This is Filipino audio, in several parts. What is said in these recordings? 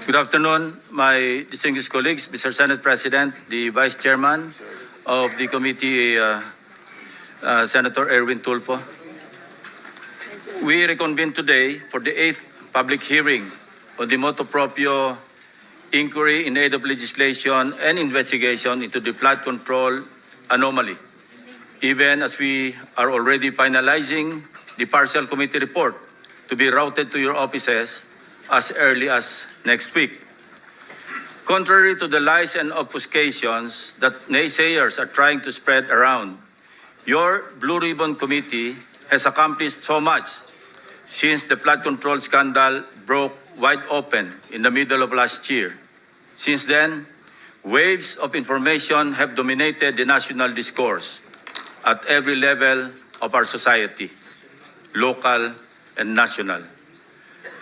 Good afternoon, my distinguished colleagues, Mr. Senate President, the Vice Chairman of the committee, Senator Erwin Tulfo. We reconvene today for the 8th public hearing on the motu proprio inquiry in aid of legislation and investigation into the flood control anomaly, even as we are already finalizing the partial committee report to be routed to your offices as early as next week. Contrary to the lies and obfuscations that naysayers are trying to spread around, your Blue Ribbon Committee has accomplished so much since the flood control scandal broke wide open in the middle of last year. Since then, waves of information have dominated the national discourse at every level of our society, local and national.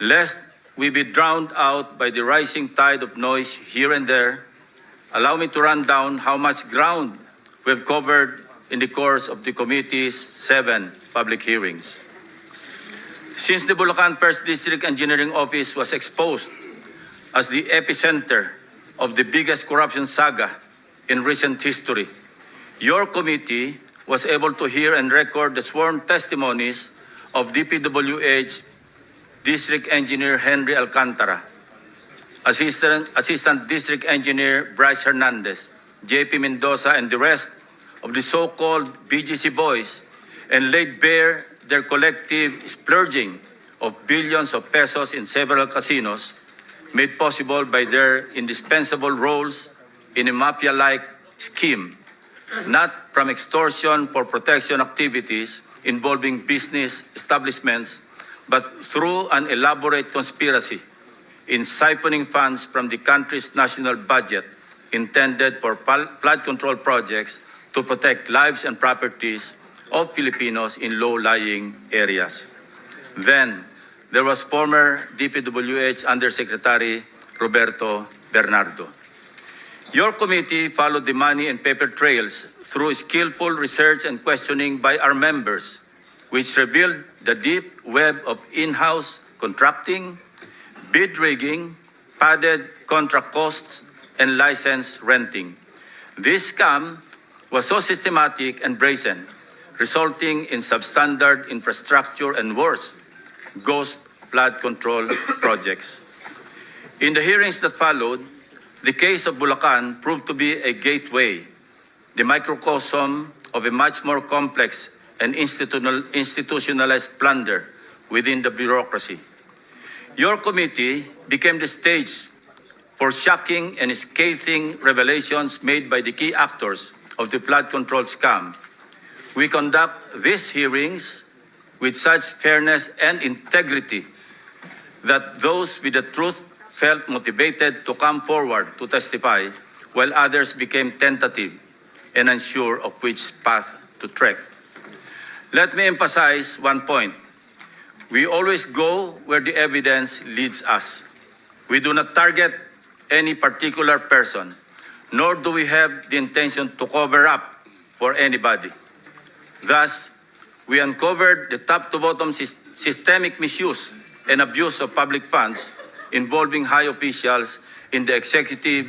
Lest we be drowned out by the rising tide of noise here and there, allow me to run down how much ground we've covered in the course of the committee's 7 public hearings. Since the Bulacan 1st District Engineering Office was exposed as the epicenter of the biggest corruption saga in recent history, your committee was able to hear and record the sworn testimonies of DPWH District Engineer Henry Alcantara, Assistant District Engineer Bryce Hernandez, JP Mendoza, and the rest of the so-called BGC boys, and laid bare their collective splurging of billions of pesos in several casinos, made possible by their indispensable roles in a mafia-like scheme, not from extortion for protection activities involving business establishments, but through an elaborate conspiracy in siphoning funds from the country's national budget intended for flood control projects to protect lives and properties of Filipinos in low-lying areas. Then, there was former DPWH Undersecretary Roberto Bernardo. Your committee followed the money and paper trails through skillful research and questioning by our members, which revealed the deep web of in-house contracting, bid rigging, padded contract costs, and license renting. This scam was so systematic and brazen, resulting in substandard infrastructure and worse, ghost flood control projects. In the hearings that followed, the case of Bulacan proved to be a gateway, the microcosm of a much more complex and institutionalized plunder within the bureaucracy. Your committee became the stage for shocking and scathing revelations made by the key actors of the flood control scam. We conduct these hearings with such fairness and integrity that those with the truth felt motivated to come forward to testify, while others became tentative and unsure of which path to trek. Let me emphasize one point. We always go where the evidence leads us. We do not target any particular person, nor do we have the intention to cover up for anybody. Thus, we uncovered the top-to-bottom systemic misuse and abuse of public funds involving high officials in the executive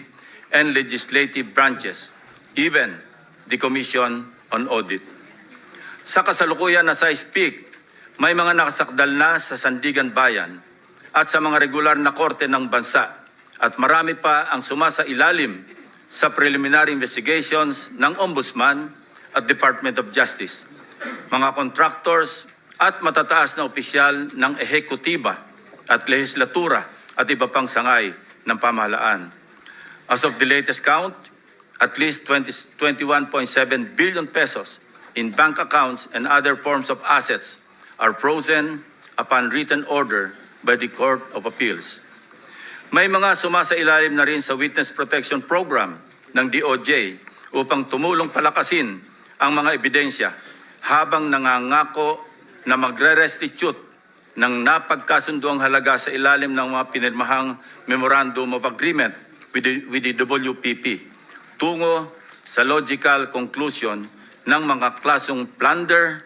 and legislative branches, even the Commission on Audit. Sa kasalukuyan na sa speak, may mga nakasakdal na sa Sandigan Bayan at sa mga regular na korte ng bansa, at marami pa ang sumasailalim sa preliminary investigations ng Ombudsman at Department of Justice, mga contractors at matataas na opisyal ng ehekutiba at lehislatura at iba pang sangay ng pamahalaan. As of the latest count, at least 21.7 billion pesos in bank accounts and other forms of assets are frozen upon written order by the Court of Appeals. May mga sumasailalim na rin sa Witness Protection Program ng DOJ upang tumulong palakasin ang mga ebidensya habang nangangako na magre-restitute ng napagkasunduang halaga sa ilalim ng mga pinirmahang Memorandum of Agreement with the WPP tungo sa logical conclusion ng mga klasong plunder,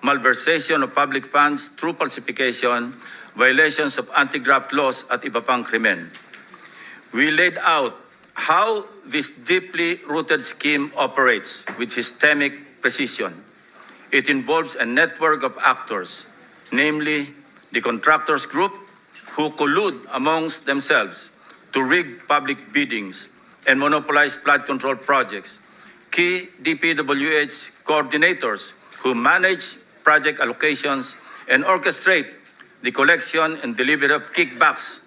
malversation of public funds through falsification, violations of anti-graft laws at iba pang krimen. we laid out how this deeply rooted scheme operates with systemic precision. It involves a network of actors, namely the contractors group, who collude amongst themselves to rig public biddings and monopolize flood control projects, key DPWH coordinators who manage project allocations and orchestrate the collection and delivery of kickbacks,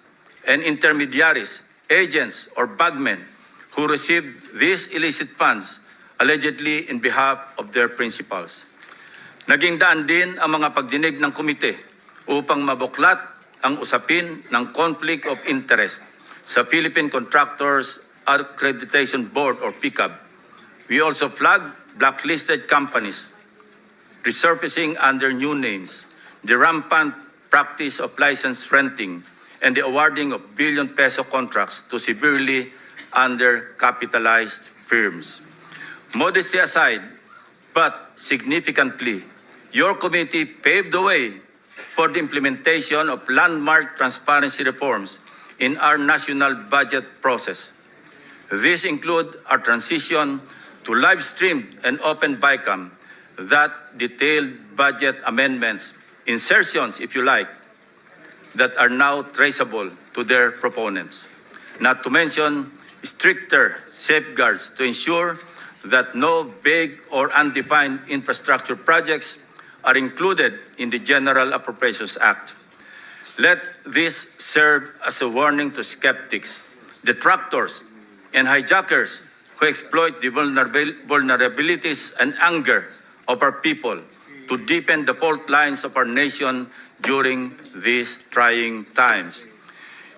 and intermediaries, agents, or bagmen who receive these illicit funds allegedly in behalf of their principals. Naging daan din ang mga pagdinig ng komite upang mabuklat ang usapin ng conflict of interest sa Philippine Contractors Accreditation Board or PCAB. We also flagged blacklisted companies resurfacing under new names, the rampant practice of license renting, and the awarding of billion-peso contracts to severely undercapitalized firms. Modesty aside, but significantly, your committee paved the way for the implementation of landmark transparency reforms in our national budget process. These include our transition to live-streamed and open BICAM that detailed budget amendments, insertions, if you like, that are now traceable to their proponents. Not to mention stricter safeguards to ensure that no vague or undefined infrastructure projects are included in the General Appropriations Act. Let this serve as a warning to skeptics, detractors, and hijackers who exploit the vulnerabilities and anger of our people to deepen the fault lines of our nation during these trying times.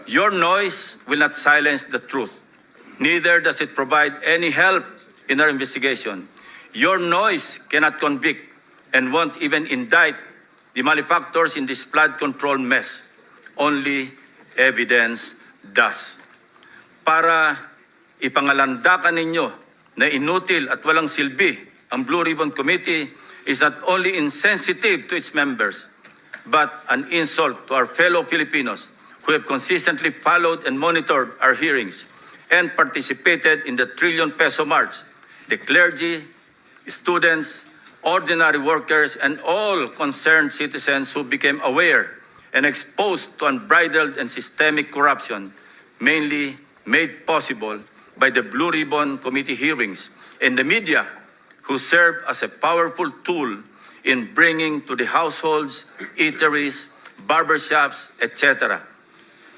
Your noise will not silence the truth. Neither does it provide any help in our investigation. Your noise cannot convict and won't even indict the malefactors in this flood control mess. Only evidence does. Para ipangalandakan ninyo na inutil at walang silbi ang Blue Ribbon Committee is not only insensitive to its members, but an insult to our fellow Filipinos who have consistently followed and monitored our hearings and participated in the trillion-peso march, the clergy, students, ordinary workers, and all concerned citizens who became aware and exposed to unbridled and systemic corruption, mainly made possible by the Blue Ribbon Committee hearings and the media, who serve as a powerful tool in bringing to the households, eateries, barbershops, etc.,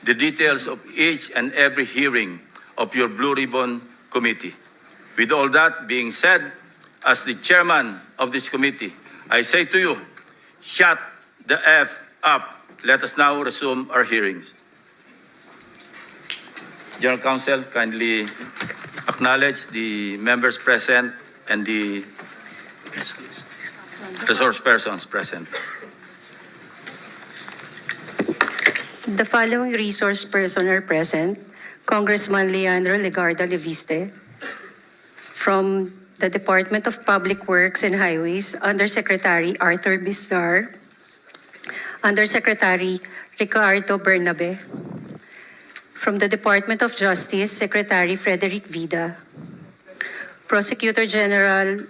the details of each and every hearing of your Blue Ribbon Committee. With all that being said, as the chairman of this committee, I say to you, shut the F up. Let us now resume our hearings. General Counsel, kindly acknowledge the members present and the resource persons present. The following resource persons are present: Congressman Leandro Legarda Leviste, from the Department of Public Works and Highways, Undersecretary Arthur Bistar, Undersecretary Ricardo Bernabe, from the Department of Justice, Secretary Frederick Vida, Prosecutor General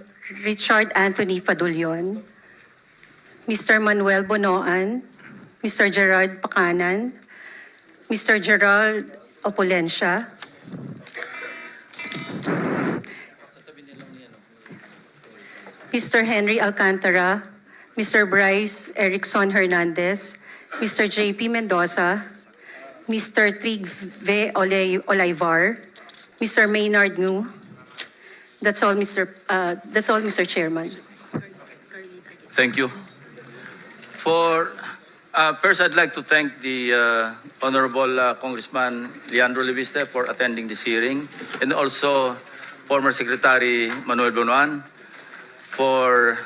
Richard Anthony Fadulion, Mr. Manuel Bonoan, Mr. Gerard Pacanan, Mr. Gerald Opulencia, Mr. Henry Alcantara, Mr. Bryce Erickson Hernandez, Mr. JP Mendoza, Mr. Trigve Olaivar, Mr. Maynard Ngu. That's all, Mr. Chairman. Thank you. First, I'd like to thank the Honorable Congressman Leandro Leviste for attending this hearing, and also former Secretary Manuel Bonoan for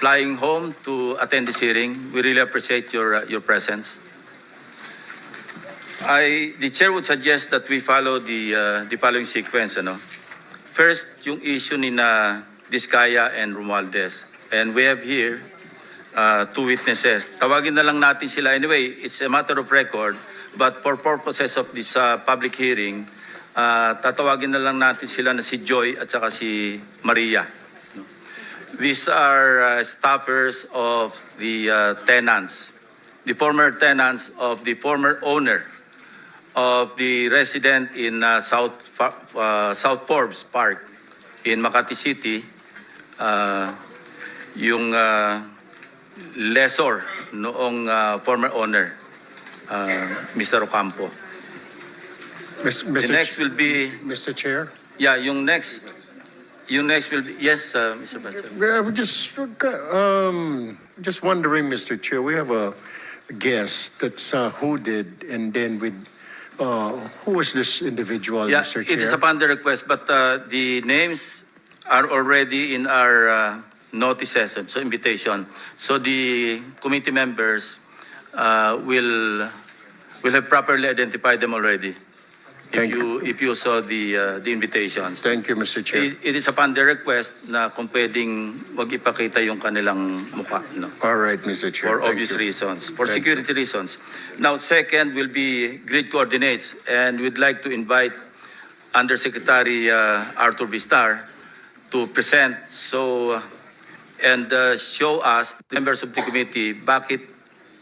flying home to attend this hearing. We really appreciate your presence. The chair would suggest that we follow the following sequence. First, yung issue ni na Vizcaya and Romualdez. And we have here two witnesses. Tawagin na lang natin sila. Anyway, it's a matter of record. But for purposes of this public hearing, tatawagin na lang natin sila na si Joy at saka si Maria. These are staffers of the tenants, the former tenants of the former owner of the resident in South Forbes Park in Makati City, yung lessor noong former owner, Mr. Ocampo. The next will be, Mr. Chair? yeah, yung next will be, yes, Mr. President. I'm just wondering, Mr. Chair, we have a guest that's hooded, and then with, who is this individual, Yeah, Mr. Chair? it is upon the request, but the names are already in our notices, so invitation. So the committee members will have properly identified them already. Thank you. If you saw the invitations. Thank you, Mr. Chair. It is upon the request na kung pwedeng wag ipakita yung kanilang mukha, no? All right, Mr. Chair. For Thank obvious you. reasons, for Thank security reasons. Now, second will be grid coordinates, and we'd like to invite Undersecretary Arthur Bistar to present and show us, the members of the committee, bakit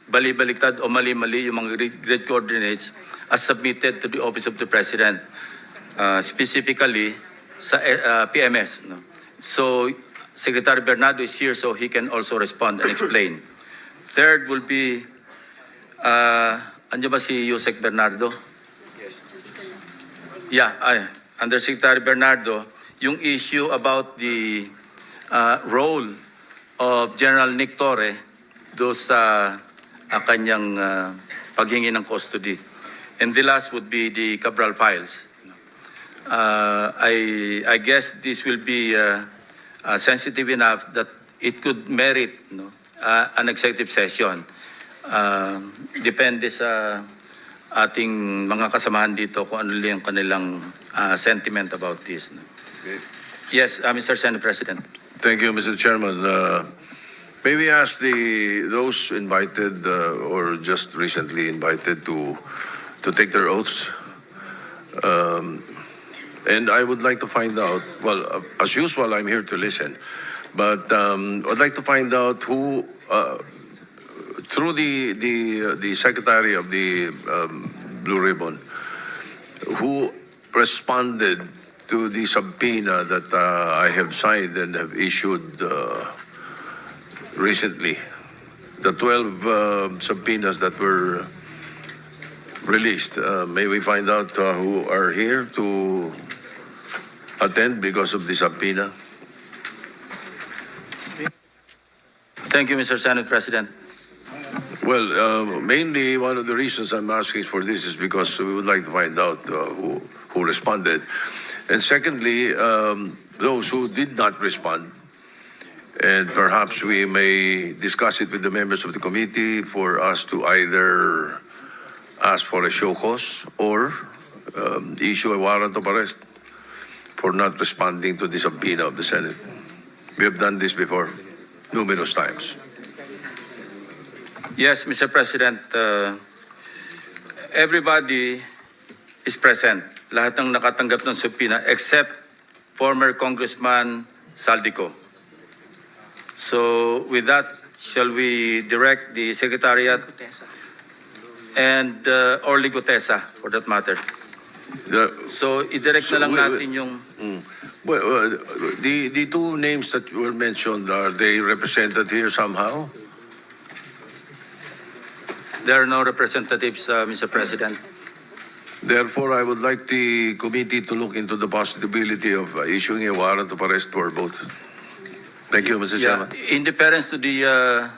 bali-baliktad o mali-mali yung mga grid coordinates as submitted to the Office of the President, specifically sa PMS. No? So, Secretary Bernardo is here so he can also respond and explain. Third will be, andiyan ba si Yusek Bernardo? Yeah, Undersecretary Bernardo, yung issue about the role of General Nick Torre do sa kanyang paghingi ng custody. And the last would be the Cabral files. I guess this will be sensitive enough that it could merit an executive session. Depende sa ating mga kasamahan dito kung ano yung kanilang sentiment about this. Yes, Mr. Senate President. Thank you, Mr. Chairman. May we ask those invited or just recently invited to take their oaths? And I would like to find out, well, as usual, I'm here to listen, but I'd like to find out who, through the Secretary of the Blue Ribbon, who responded to the subpoena that I have signed and have issued recently. The 12 subpoenas that were released. May we find out who are here to attend because of the subpoena? Thank you, Mr. Senate President. Well, mainly one of the reasons I'm asking for this is because we would like to find out who responded. And secondly, those who did not respond, and perhaps we may discuss it with the members of the committee for us to either ask for a show cause or issue a warrant of arrest for not responding to the subpoena of the Senate. We have done this before, numerous times. Yes, Mr. President, everybody is present. Lahat ng nakatanggap ng subpoena except former Congressman Saldico. So with that, shall we direct the Secretariat and Orly Gutesa for that matter? So i-direct na lang natin yung... Well, the two names that were mentioned, are they represented here somehow? There are no representatives, Mr. President. Therefore, I would like the committee to look into the possibility of issuing a warrant of arrest for both. Thank you, Mr. Yeah, Chairman. in deference to the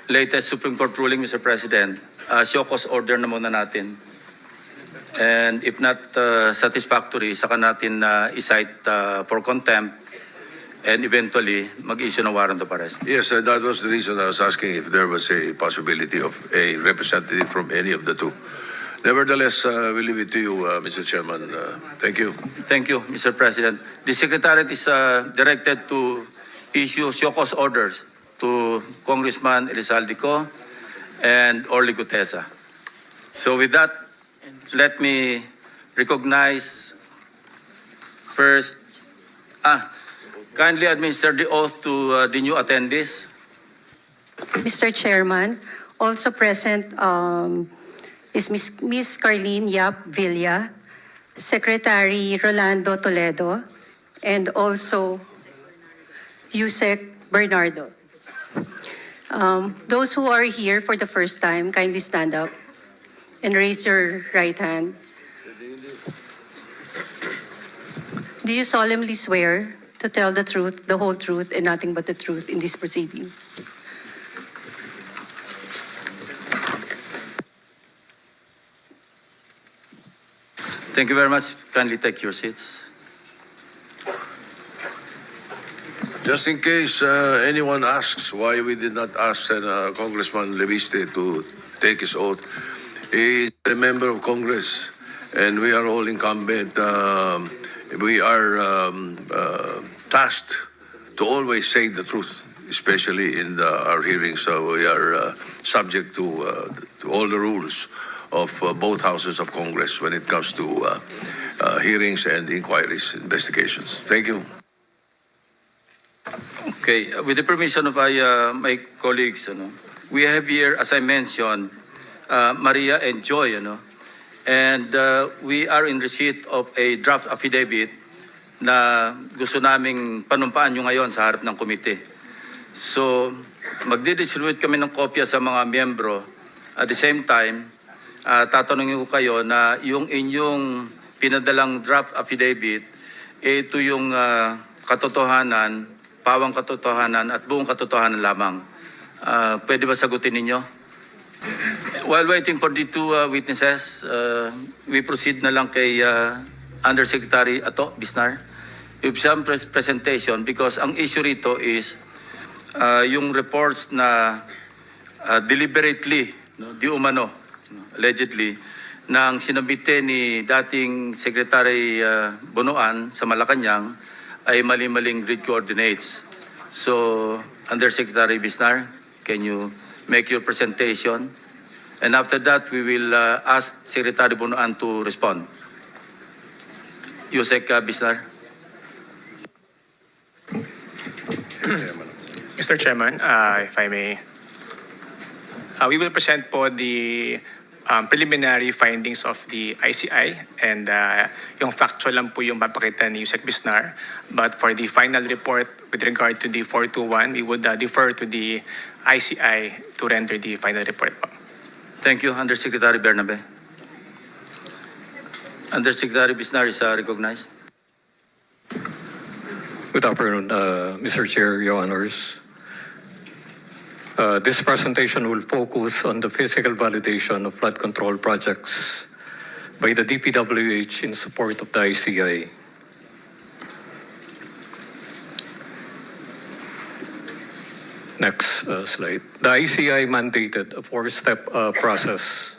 latest Supreme Court ruling, Mr. President, show cause order na muna natin. And if not satisfactory, saka natin i-cite for contempt and eventually mag-issue ng warrant of arrest. Yes, that was the reason I was asking if there was a possibility of a representative from any of the two. Nevertheless, we'll leave it to you, Mr. Chairman. Thank you. Thank you, Mr. President. The Secretariat is directed to issue show cause orders to Congressman Elizalde Co and Orly Gutesa. So with that, let me recognize first, kindly administer the oath to the new attendees. Mr. Chairman, also present is Ms. Carlene Yap Villa, Secretary Rolando Toledo, and also Yusek Bernardo. Those who are here for the first time, kindly stand up and raise your right hand. Do you solemnly swear to tell the truth, the whole truth, and nothing but the truth in this proceeding? Thank you very much. Kindly take your seats. Just in case anyone asks why we did not ask Congressman Leviste to take his oath, he is a member of Congress, and we are all incumbent. We are tasked to always say the truth, especially in our hearings. So we are subject to all the rules of both houses of Congress when it comes to hearings and inquiries, investigations. Thank you. Okay, with the permission of my colleagues, we have here, as I mentioned, Maria and Joy, and we are in receipt of a draft affidavit na gusto naming panumpaan nyo ngayon sa harap ng komite. So, magdidistribute kami ng kopya sa mga miyembro. At the same time, tatanungin ko kayo na yung inyong pinadalang draft affidavit, ito yung katotohanan, pawang katotohanan at buong katotohanan lamang. Pwede ba sagutin ninyo? While waiting for the two witnesses, we proceed na lang kay Undersecretary Ato Bisnar. With some presentation because ang issue rito is yung reports na deliberately, di umano, allegedly, nang sinabite ni dating Secretary Bonoan sa Malacanang ay mali-maling grid coordinates. So, Undersecretary Bisnar, can you make your presentation? And after that, we will ask Secretary Bonoan to respond. Yusek Bisnar. Mr. Chairman, if I may, we will present po the preliminary findings of the ICI and yung factual lang po yung papakita ni Yusek Bisnar. But for the final report with regard to the 421, we would defer to the ICI to render the final report po. Thank you, Undersecretary Bernabe. Undersecretary Bisnar is recognized. Good afternoon, Mr. Chair, Your Honors. This presentation will focus on the physical validation of flood control projects by the DPWH in support of the ICI. Next slide. The ICI mandated a four-step process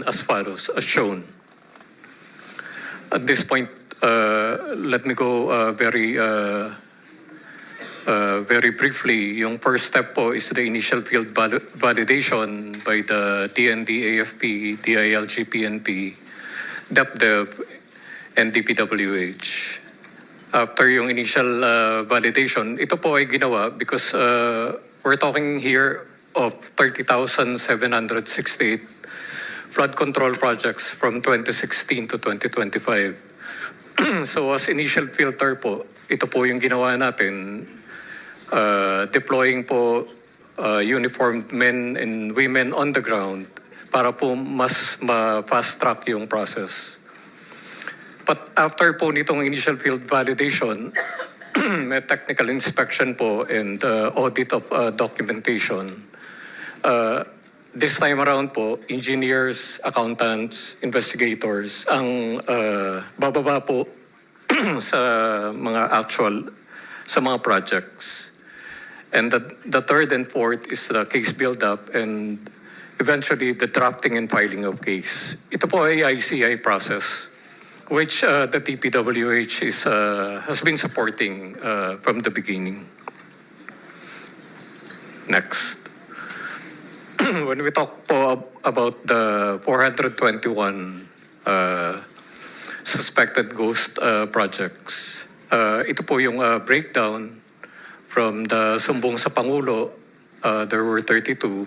as follows, as shown. At this point, let me go very briefly. Yung first step po is the initial field validation by the DND, AFP, DILG, PNP, DepDev, and DPWH. After yung initial validation, ito po ay ginawa because we're talking here of 30,768 flood control projects from 2016 to 2025. So as initial filter po, ito po yung ginawa natin, deploying po uniformed men and women on the ground para po mas ma-fast track yung process. But after po nitong initial field validation, may technical inspection po and audit of documentation. This time around po, engineers, accountants, investigators ang bababa po sa mga sa mga projects. And the third and fourth is the case build-up and eventually the drafting and filing of case. Ito po ay ICI process which the DPWH has been supporting from the beginning. Next. when we talk po about the 421 suspected ghost projects, ito po yung breakdown from the Sumbong sa Pangulo. There were 32,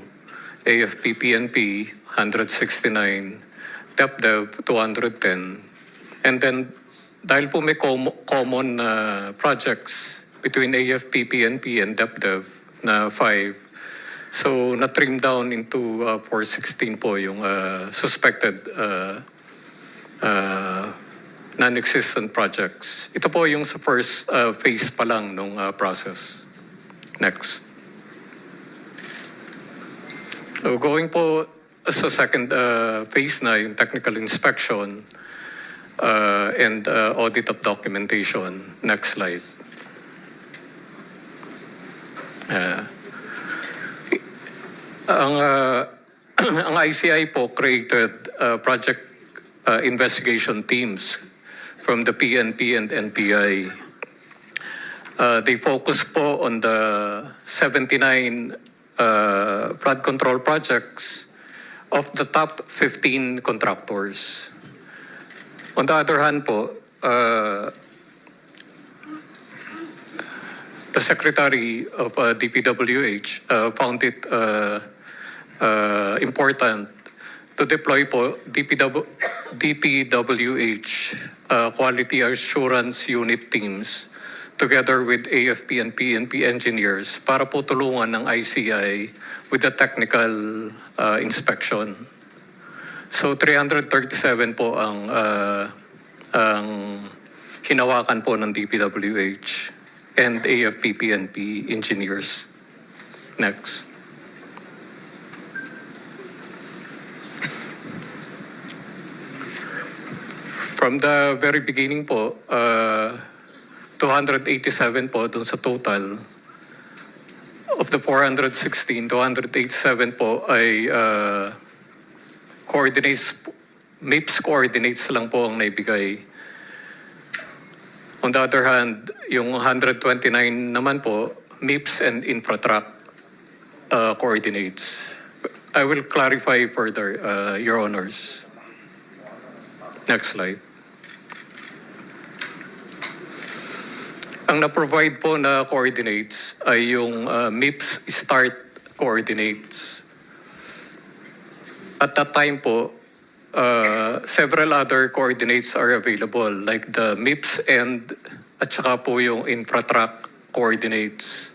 AFP PNP 169, DepDev 210, and then dahil po may common projects between AFP, PNP, and DepDev na 5, so na-trim down into 416 po yung suspected non-existent projects. Ito po yung sa first phase pa lang nung process. Next. So going po sa second phase na, yung technical inspection and audit of documentation. Next slide. Ang ICI po created project investigation teams from the PNP and NPI. They focus po on the 79 flood control projects of the top 15 contractors. On the other hand po, the Secretary of DPWH found it important to deploy po DPWH quality assurance unit teams together with AFP and PNP engineers para po tulungan ng ICI with the technical inspection. So 337 po ang hinawakan po ng DPWH and AFP PNP engineers. Next. From the very beginning po, 287 po dun sa total. Of the 416, 287 po ay coordinates, MIPS coordinates lang po ang naibigay. On the other hand, yung 129 naman po, MIPS and Infratrack coordinates. I will clarify further, Your Honors. Next slide. Ang na-provide po na coordinates ay yung MIPS start coordinates. At that time po, several other coordinates are available like the MIPS and at saka po yung Infratrack coordinates.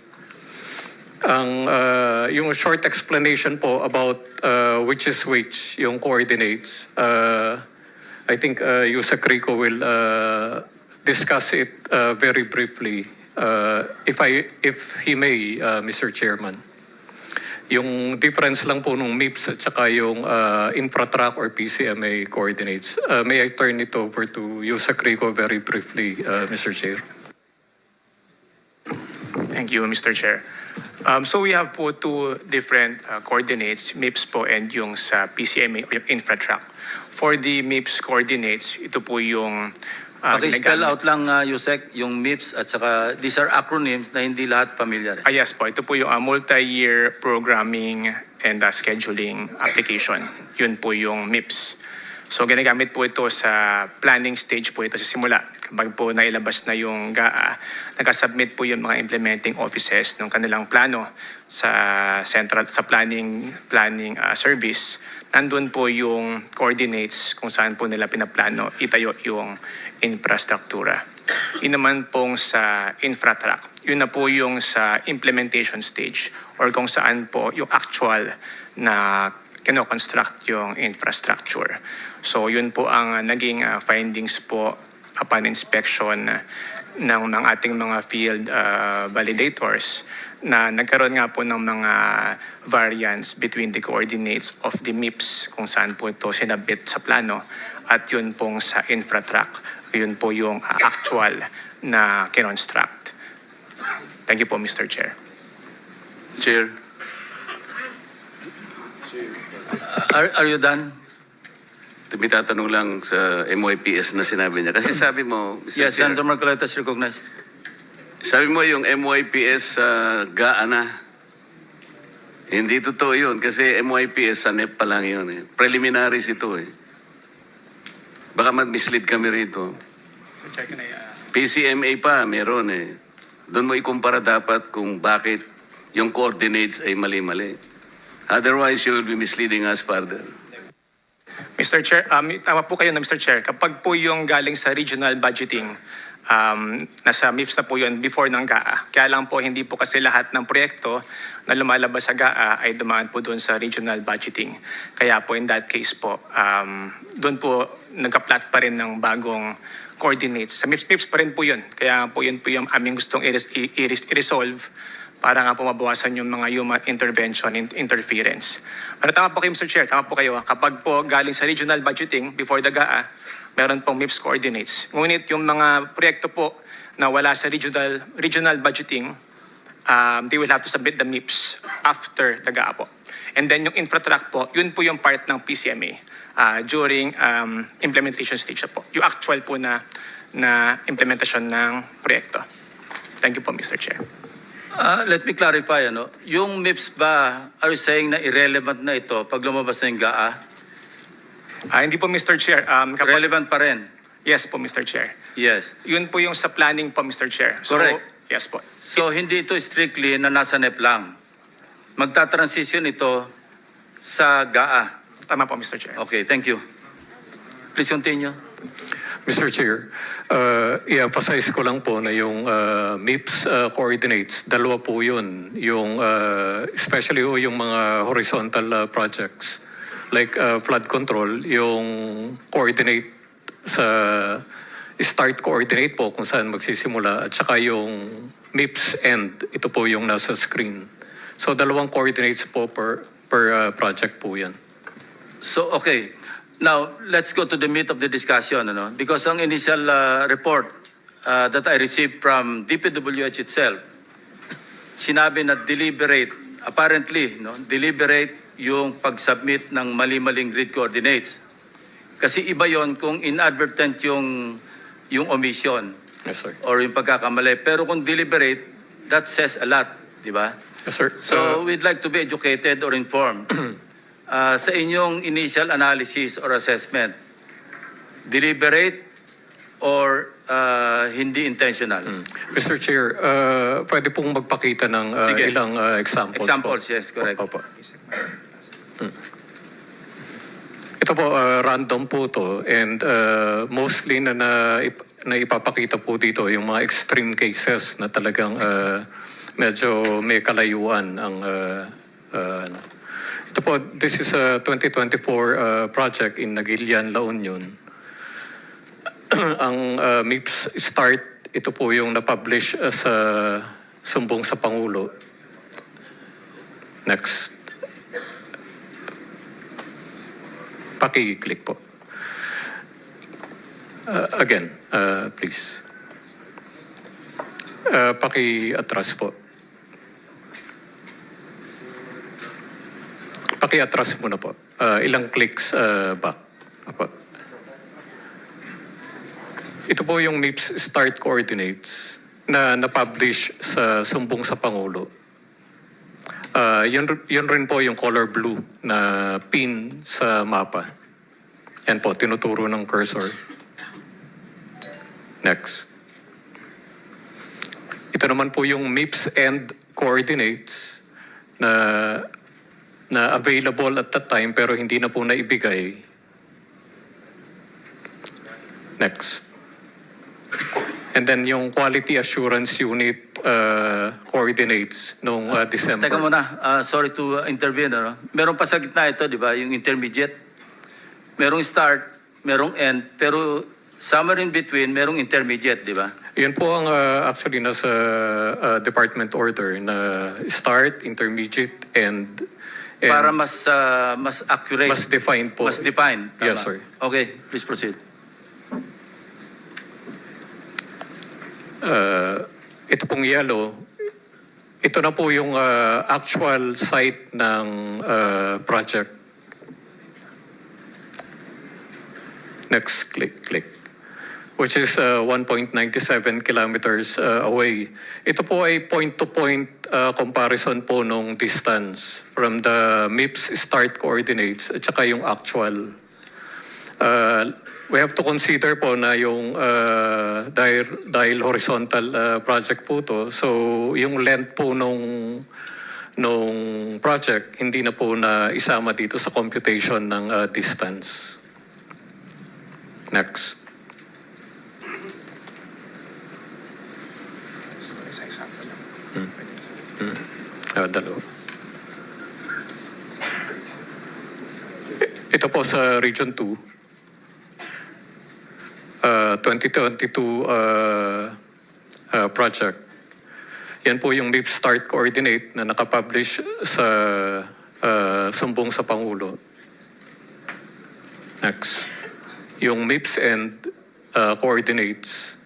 Yung short explanation po about which is which, yung coordinates, I think Yusek Rico will discuss it very briefly, if he may, Mr. Chairman. Yung difference lang po nung MIPS at saka yung Infratrack or PCMA coordinates. May I turn it over to Yusek Rico very briefly, Mr. Chair? Thank you, Mr. Chair. So we have po two different coordinates, MIPS po and yung sa PCMA or yung Infratrack. For the MIPS coordinates, ito po yung Paki-spell out lang, Yusek, yung MIPS at saka these are acronyms na hindi lahat familiar. Yes po, ito po yung multi-year programming and scheduling application. Yun po yung MIPS. So ginagamit po ito sa planning stage po ito sa simula. Kapag po nailabas na yung GAA, nag-submit po yung mga implementing offices ng kanilang plano sa central sa planning service. Nandun po yung coordinates kung saan po nila pinaplano itayo yung infrastruktura. Yun naman pong sa Infratrack. Yun na po yung sa implementation stage or kung saan po yung actual na kino-construct yung infrastructure. So yun po ang naging findings po upon inspection ng ating mga field validators na nagkaroon nga po ng mga variance between the coordinates of the MIPS kung saan po ito sinabit sa plano at yun pong sa Infratrack. Yun po yung actual na kinonstruct. Thank you po, Mr. Chair. Chair. Are you done? May tatanong lang sa MYPS na sinabi niya. Kasi sabi mo, Mr. Yes, Chair, Senator Marcoleta is recognized. sabi mo yung MYPS GAA na. Hindi totoo yun kasi MYPS sa NEP pa lang yun. Preliminaries ito eh. Baka mag-mislead kami rito. Chair, can I, PCMA pa, meron eh. Doon mo ikumpara dapat kung bakit yung coordinates ay mali-mali. Otherwise, you will be misleading us further. Mr. Chair, tama po kayo na Mr. Chair. Kapag po yung galing sa regional budgeting, nasa MIPS na po yun before ng GAA. Kaya lang po hindi po kasi lahat ng proyekto na lumalabas sa GAA ay dumaan po doon sa regional budgeting. Kaya po in that case po, doon po nagka-plot pa rin ng bagong coordinates. Sa MIPS pa rin po yun. Kaya po yun po yung aming gustong i-resolve para nga po mabawasan yung mga human intervention, interference. Pero tama po kayo, Mr. Chair, tama po kayo. Kapag po galing sa regional budgeting before the GAA, meron pong MIPS coordinates. Ngunit yung mga proyekto po na wala sa regional budgeting, they will have to submit the MIPS after the GAA po. And then yung infratrack po, yun po yung part ng PCMA during implementation stage po. Yung actual po na implementation ng proyekto. Thank you po, Mr. Chair. Let me clarify, yung MIPS ba, are you saying na irrelevant na ito pag lumabas na yung GAA? Hindi po, Mr. Chair. Relevant pa rin? Yes po, Mr. Chair. Yes. Yun po yung sa planning po, Mr. Chair. So, Correct. yes po. So, hindi ito strictly na nasa NEP lang. Magta-transition ito sa GAA. Tama po, Mr. Chair. Okay, thank you. Please continue. Mr. Chair, i-emphasize ko lang po na yung MIPS coordinates, dalawa po yun. Yung, especially yung mga horizontal projects like flood control, yung coordinate sa start coordinate po kung saan magsisimula at saka yung MIPS end, ito po yung nasa screen. So dalawang coordinates po per project po yan. So, okay. Now, let's go to the meat of the discussion, because ang initial report that I received from DPWH itself, sinabi na deliberate, apparently, deliberate yung pag-submit ng mali-maling grid coordinates. Kasi iba yon kung inadvertent yung omission Yes, sir. or yung pagkakamali. Pero kung deliberate, that says a lot, di ba? Yes, sir. So, we'd like to be educated or informed. Sa inyong initial analysis or assessment, deliberate or hindi intentional? Mr. Chair, pwede pong magpakita ng Sige. ilang examples. Examples, po. yes, correct. Opo. Ito po, random po to and mostly na ipapakita po dito yung mga extreme cases na talagang medyo may kalayuan ang ito po, this is a 2024 project in Naguilian, La Union. Ang MIPS start, ito po yung na-publish sa Sumbong sa Pangulo. Next. Paki-click po. Again, please. Paki-atras po. Paki-atras muna po. Ilang clicks back. Apo. Ito po yung MIPS start coordinates na na-publish sa Sumbong sa Pangulo. Yun rin po yung color blue na pin sa mapa. Yan po, tinuturo ng cursor. Next. Ito naman po yung MIPS end coordinates na available at that time pero hindi na po naibigay. Next. And then yung quality assurance unit coordinates nung December. Teka muna, sorry to intervene. Meron pa sa gitna ito, di ba? Yung intermediate. Merong start, merong end, pero somewhere in between, merong intermediate, di ba? Yan po ang actually nasa department order na start, intermediate, and Para mas accurate. mas defined po. Mas defined. Tama. Yes, sir. Okay, please proceed. Ito pong yellow, ito na po yung actual site ng project. Next, click. which is 1.97 kilometers away. Ito po ay point-to-point comparison po nung distance from the MIPS start coordinates at saka yung actual. We have to consider po na yung dahil horizontal project po to, so yung length po nung project hindi na po na isama dito sa computation ng distance. Next. Dalawa. Ito po sa Region 2, 2022 project. Yan po yung MIPS start coordinate na nakapublish sa sumbong sa Pangulo. Next. Yung MIPS and coordinates.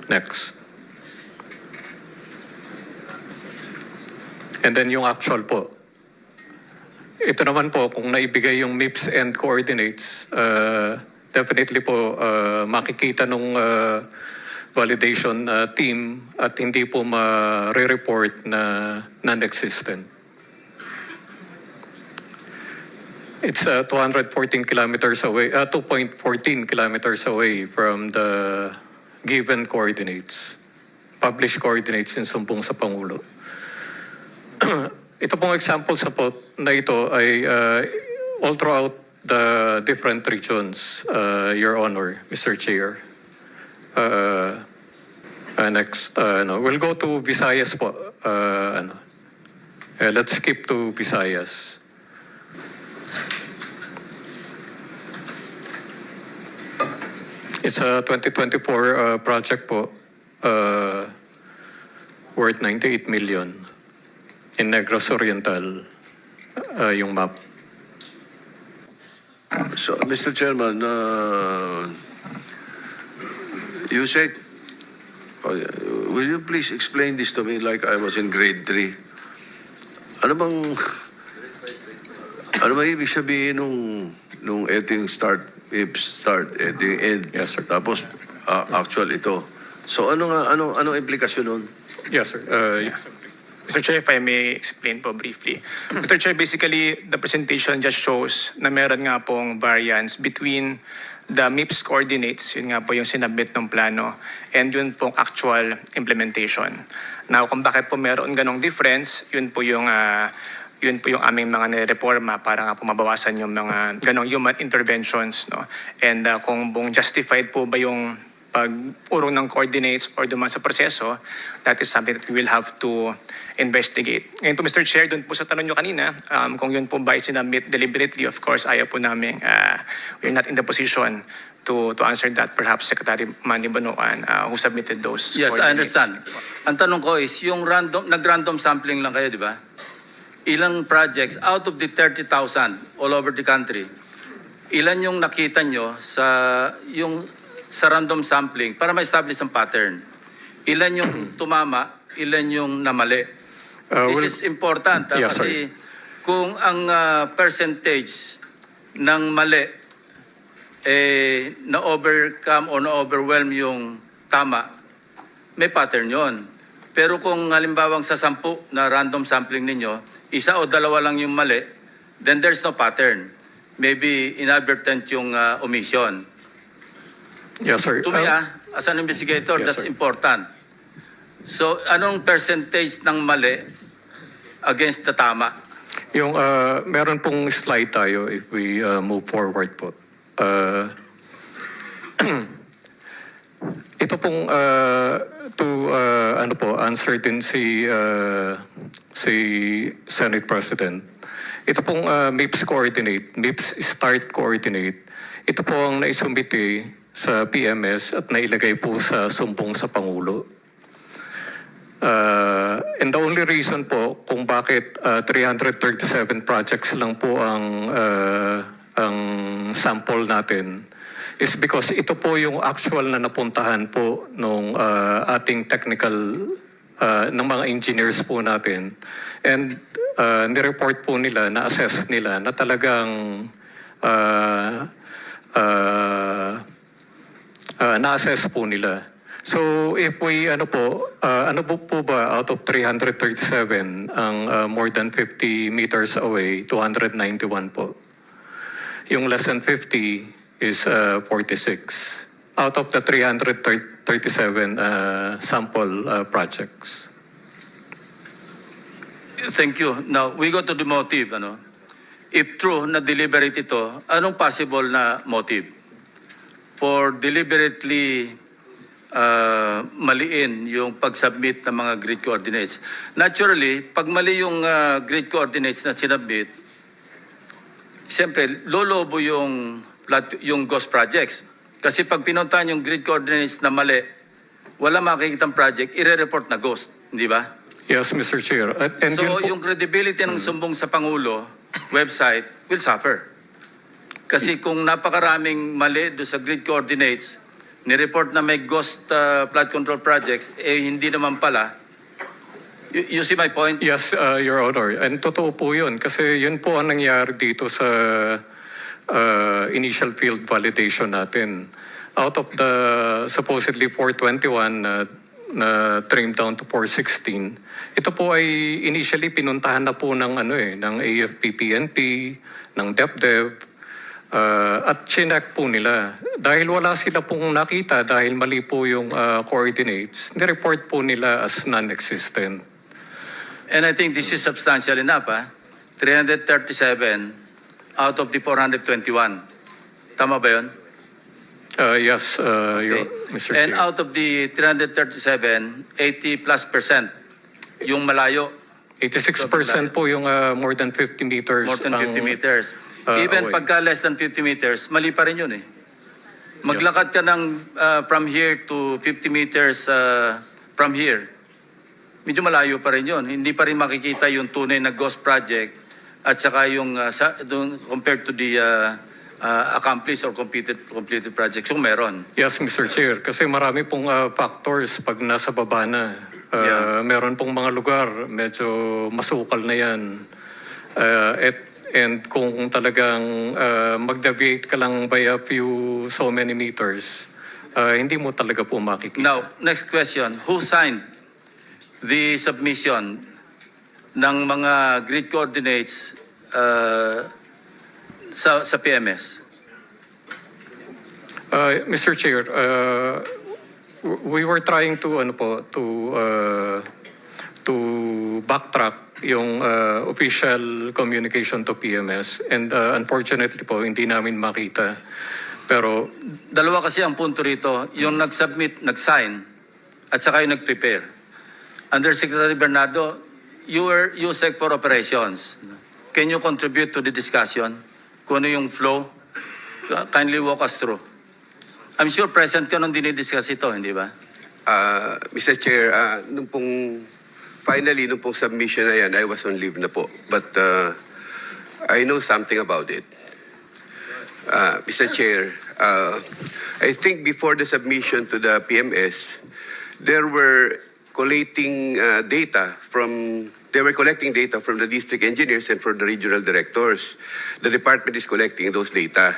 Next. And then yung actual po. Ito naman po, kung naibigay yung MIPS and coordinates, definitely po makikita nung validation team at hindi po ma-report na non-existent. It's 214 kilometers away, 2.14 kilometers away from the given coordinates, published coordinates in sumbong sa Pangulo. Ito pong examples na ito ay all throughout the different regions, Your Honor, Mr. Chair. Next, we'll go to Visayas po. Let's skip to Visayas. It's a 2024 project po, worth 98 million in Negros Oriental, yung map. So, Mr. Chairman, Yusek, will you please explain this to me like I was in grade 3? Ano bang ibig sabihin nung ito yung start, if start, ito yung end? Yes, sir. Tapos, actual ito. So, anong implikasyon nun? Yes, sir. Mr. Chair, if I may explain po briefly. Mr. Chair, basically, the presentation just shows na meron nga pong variance between the MIPS coordinates, yun nga po yung sinabit ng plano, and yun pong actual implementation. Now, kung bakit po meron ganong difference, yun po yung aming mga nireforma para nga po mabawasan yung mga ganong human interventions. No? And kung buong justified po ba yung pag-urong ng coordinates or duman sa proseso, that is something that we will have to investigate. Ngayon po, Mr. Chair, dun po sa tanong nyo kanina, kung yun po ba sinabit deliberately, of course, ayaw po namin, we're not in the position to answer that. Perhaps Secretary Manny Banuan, who submitted those Yes, I coordinates. understand. Ang tanong ko is, yung nag-random sampling lang kayo, di ba? Ilang projects out of the 30,000 all over the country, ilan yung nakita nyo sa random sampling para ma-establish ang pattern? Ilan yung tumama, ilan yung namali? This is important Yes, kasi kung ang percentage ng mali na-overcome o na-overwhelm yung tama, may pattern yon. Pero kung halimbawang sa 10 na random sampling ninyo, isa o dalawa lang yung mali, then there's no pattern. Maybe inadvertent yung omission. Yes, sir. To me, as an investigator, Yes, that's sir. important. So, anong percentage ng mali against the tama? Yung meron pong slide tayo if we move forward po. Ito pong answer din si Senate President. Ito pong MIPS coordinate, MIPS start coordinate. Ito po ang naisumite sa PMS at nailagay po sa sumbong sa Pangulo. And the only reason po kung bakit 337 projects lang po ang sample natin is because ito po yung actual na napuntahan po nung ating technical ng mga engineers po natin. And nireport po nila, na-assess nila na talagang na-assess po nila. So if we ano po ba out of 337 ang more than 50 meters away, 291 po. Yung less than 50 is 46 out of the 337 sample projects. Thank you. Now, we go to the motive. Ano? If true na deliberate ito, anong possible na motive? For deliberately maliin yung pag-submit ng mga grid coordinates. Naturally, pag mali yung grid coordinates na sinubmit, siyempre, lolobo yung ghost projects. Kasi pag pinuntahan yung grid coordinates na mali, wala makikitang project, ire-report na ghost. Hindi ba? Yes, Mr. Chair. And So, yun po- yung credibility ng sumbong sa Pangulo website will suffer. Kasi kung napakaraming mali doon sa grid coordinates, ni-report na may ghost flood control projects, eh hindi naman pala. You see my point? Yes, Your Honor. And totoo po yun. Kasi yun po ang nangyari dito sa initial field validation natin. Out of the supposedly 421 na trimmed down to 416, ito po ay initially pinuntahan na po ng, ng AFP-PNP, ng DepDev, at chinek po nila. Dahil wala sila pong nakita, dahil mali po yung coordinates, nireport po nila as non-existent. And I think this is substantial enough. 337 out of the 421. Tama ba yun? Yes, Mr. And Chair. out of the 337, 80+% yung malayo. 86% po yung more than 50 meters. More than 50 ang- meters. Even away. pagka less than 50 meters, mali pa rin yun eh. Maglakad ka ng from here to 50 meters from here. Medyo malayo pa rin yun. Hindi pa rin makikita yung tunay na ghost project at saka yung compared to the accomplished or completed projects. Yung meron. Yes, Mr. Chair. Kasi marami pong factors pag nasa baba na. Yeah. Meron pong mga lugar, medyo masukal na yan. And kung talagang mag-deviate ka lang by a few so many meters, hindi mo talaga po makikita. Now, next question. Who signed the submission ng mga grid coordinates sa PMS? Mr. Chair, we were trying to to backtrack yung official communication to PMS, and unfortunately po hindi namin makita. Pero Dalawa kasi ang punto rito, yung nag-submit, nag-sign, at saka yung nag-prepare. Undersecretary Bernardo, you were USEC for Operations. Can you contribute to the discussion? Kung ano yung flow? Kindly walk us through. I'm sure present ka nung dinidiscuss ito, hindi ba? Mr. Chair, nung pong submission na yan, I was on leave na po. But I know something about it. Mr. Chair, I think before the submission to the PMS, they were collecting data from the district engineers and from the regional directors. The department is collecting those data.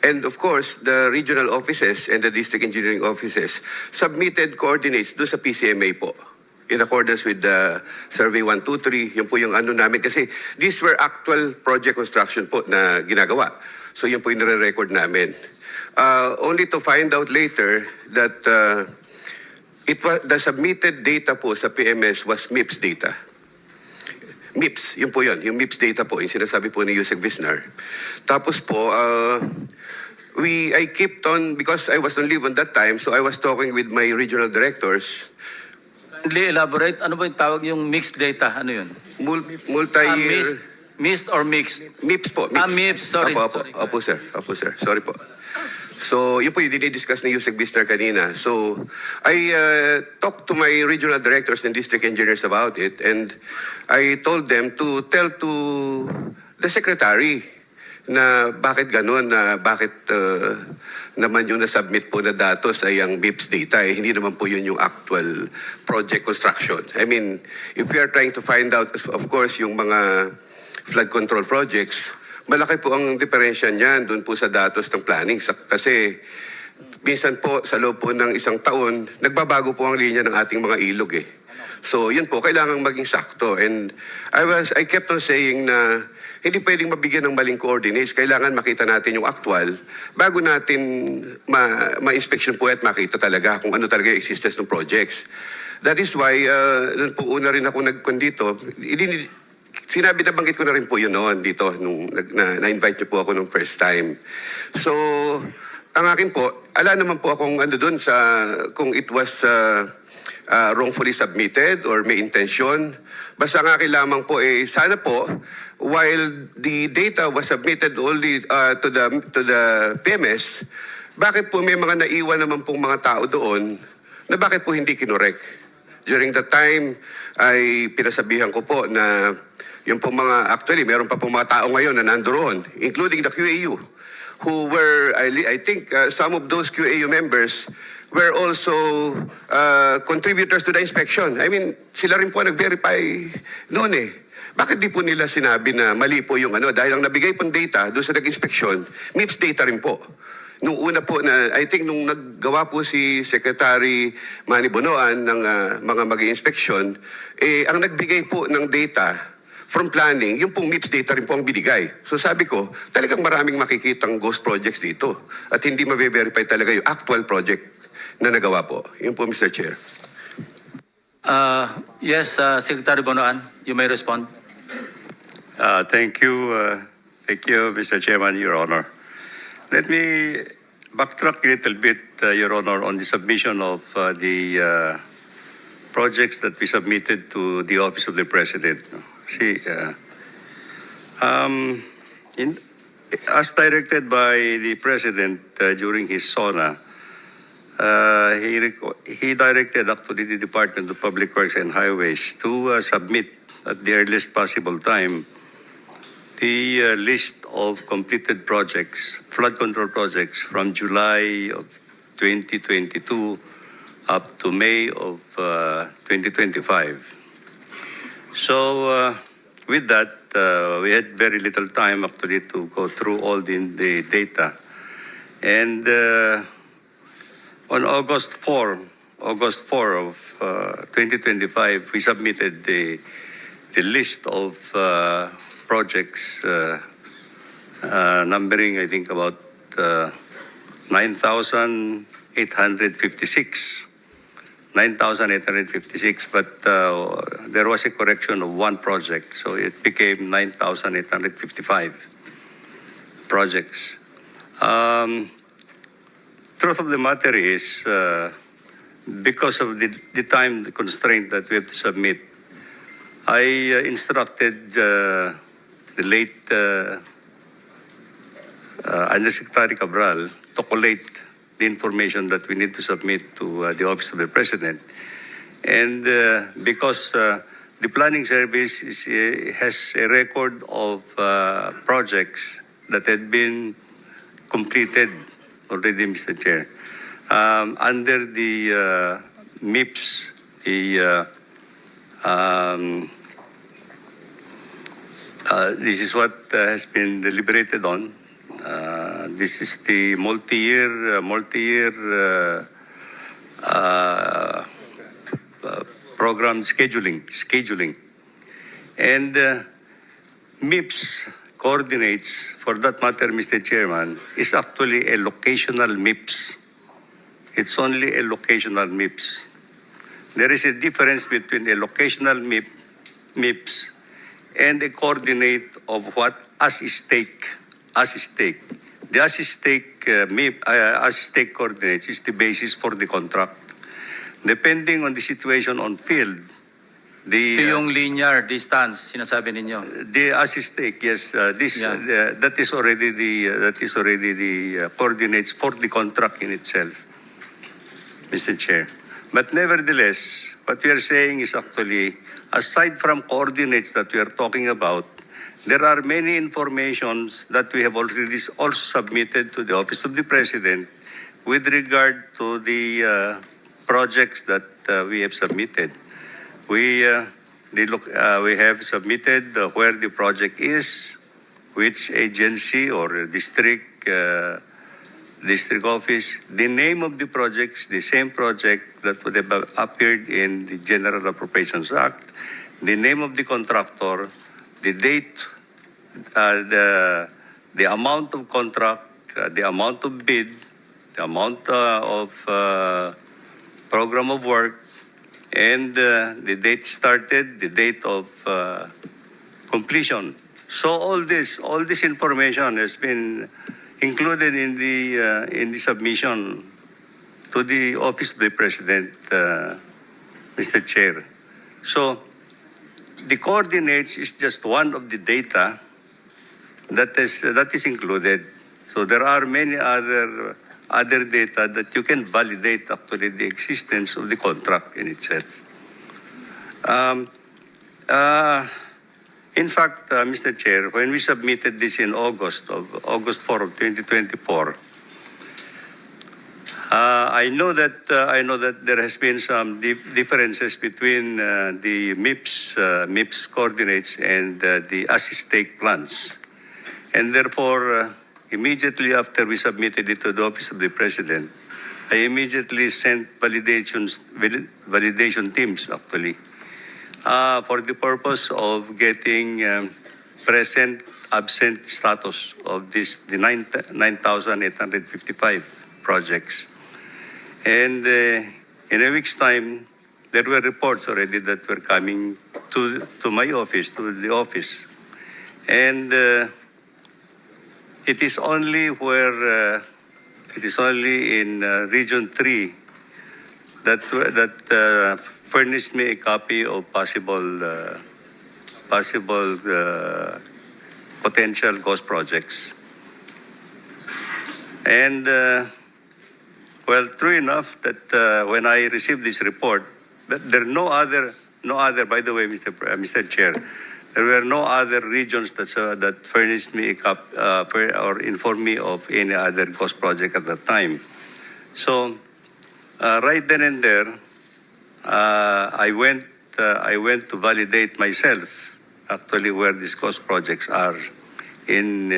And of course, the regional offices and the district engineering offices submitted coordinates do sa PCMA po, in accordance with the Survey 123. Yun po yung ano namin. Kasi these were actual project construction po na ginagawa. So yun po yung nare-record namin. Only to find out later that the submitted data po sa PMS was MIPS data. MIPS, yun po yun. Yung MIPS data po, yung sinasabi po ni Yusek Visnar. Tapos po, I kept on, because I was on leave on that time, so I was talking with my regional directors. Kindly elaborate, ano ba yung tawag yung mixed data? Ano yun? Multi-year... Mixed or mixed? MIPS po. MIPS, sorry. Opo, sir. Sorry po. So, yun po yung dinidiscuss ni Yusek Visnar kanina. So, I talked to my regional directors and district engineers about it, and I told them to tell to the secretary na bakit ganun, na bakit naman yung nasubmit po na datos ay ang MIPS data, eh, hindi naman po yun yung actual project construction. I mean, if we are trying to find out, of course, yung mga flood control projects, malaki po ang diferensya niyan doon po sa datos ng planning. Kasi minsan po sa loob po ng isang taon, nagbabago po ang linya ng ating mga ilog eh. So yun po, kailangang maging sakto. And I kept on saying na hindi pwedeng mabigyan ng maling coordinates. Kailangan makita natin yung actual bago natin ma-inspection po at makita talaga kung ano talaga yung existence ng projects. That is why, noon po una rin ako nagkondito, sinabi na banggit ko na rin po yun noon dito nung na-invite niyo po ako nung first time. So, ang akin po, ala naman po akong ano doon sa kung it was wrongfully submitted or may intention. Basta ang akin lamang po sana po while the data was submitted only to the PMS, bakit po may mga naiwan naman pong mga tao doon na bakit po hindi kinorek? During that time ay pinasabihan ko po na yung po actually meron pa pong mga tao ngayon na nandoon, including the QAU, who were, I think some of those QAU members were also contributors to the inspection. I mean, sila rin po nag-verify noon eh. Bakit di po nila sinabi na mali po yung dahil ang nabigay pong data doon sa nag-inspection, MIPS data rin po. Nung una po I think nung naggawa po si Secretary Manny Bonoan ng mga mag-inspection, ang nagbigay po ng data from planning, yung pong MIPS data rin po ang binigay. So sabi ko, talagang maraming makikitang ghost projects dito at hindi mabe-verify talaga yung actual project na nagawa po. Yun po, Mr. Chair. Yes, Secretary Bonoan, you may respond. Thank you, Mr. Chairman, Your Honor. Let me backtrack a little bit, Your Honor, on the submission of the projects that we submitted to the Office of the President. See, as directed by the President during his SONA, he directed actually the Department of Public Works and Highways to submit at the earliest possible time the list of completed projects, flood control projects from July of 2022 up to May of 2025. So with that, we had very little time actually to go through all the data. And on August 4 of 2025, we submitted the list of projects numbering, I think, about 9,856. 9,856, but there was a correction of one project, so it became 9,855 projects. Truth of the matter is, because of the time constraint that we have to submit, I instructed the late Undersecretary Cabral to collate the information that we need to submit to the Office of the President. And because the Planning Service has a record of projects that had been completed already, Mr. Chair. Under the MIPS, this is what has been deliberated on. This is the multi-year program scheduling. And MIPS coordinates, for that matter, Mr. Chairman, is actually a locational MIPS. It's only a locational MIPS. There is a difference between a locational MIPS and a coordinate of what as stake. The as stake coordinates is the basis for the contract. Depending on the situation on field, Ito yung linear distance, sinasabi ninyo. the as stake, yes, that is already the coordinates for the contract in itself, Mr. Chair. But nevertheless, what we are saying is actually, aside from coordinates that we are talking about, there are many informations that we have already also submitted to the Office of the President with regard to the projects that we have submitted. We have submitted where the project is, which agency or district district office. The name of the project is the same project that would have appeared in the General Appropriations Act. The name of the contractor, the date, the amount of contract, the amount of bid, the amount of program of work, and the date started, the date of completion. So all this information has been included in the submission to the Office of the President, Mr. Chair. So the coordinates is just one of the data that is included. So there are many other data that you can validate actually the existence of the contract in itself. In fact, Mr. Chair, when we submitted this in August 4 of 2024, I know that there has been some differences between the MIPS coordinates and the as-stake plans, and therefore, immediately after we submitted it to the Office of the President, I immediately sent validation teams actually for the purpose of getting present absent status of the 9,855 projects. And in a week's time, there were reports already that were coming to my office, to the office. And it is only in Region 3 that furnished me a copy of possible potential ghost projects. And well, true enough that when I received this report, there are no other. By the way, Mr. Chair, there were no other regions that furnished me a or informed me of any other ghost project at that time. So right then and there, I went to validate myself actually where these ghost projects are in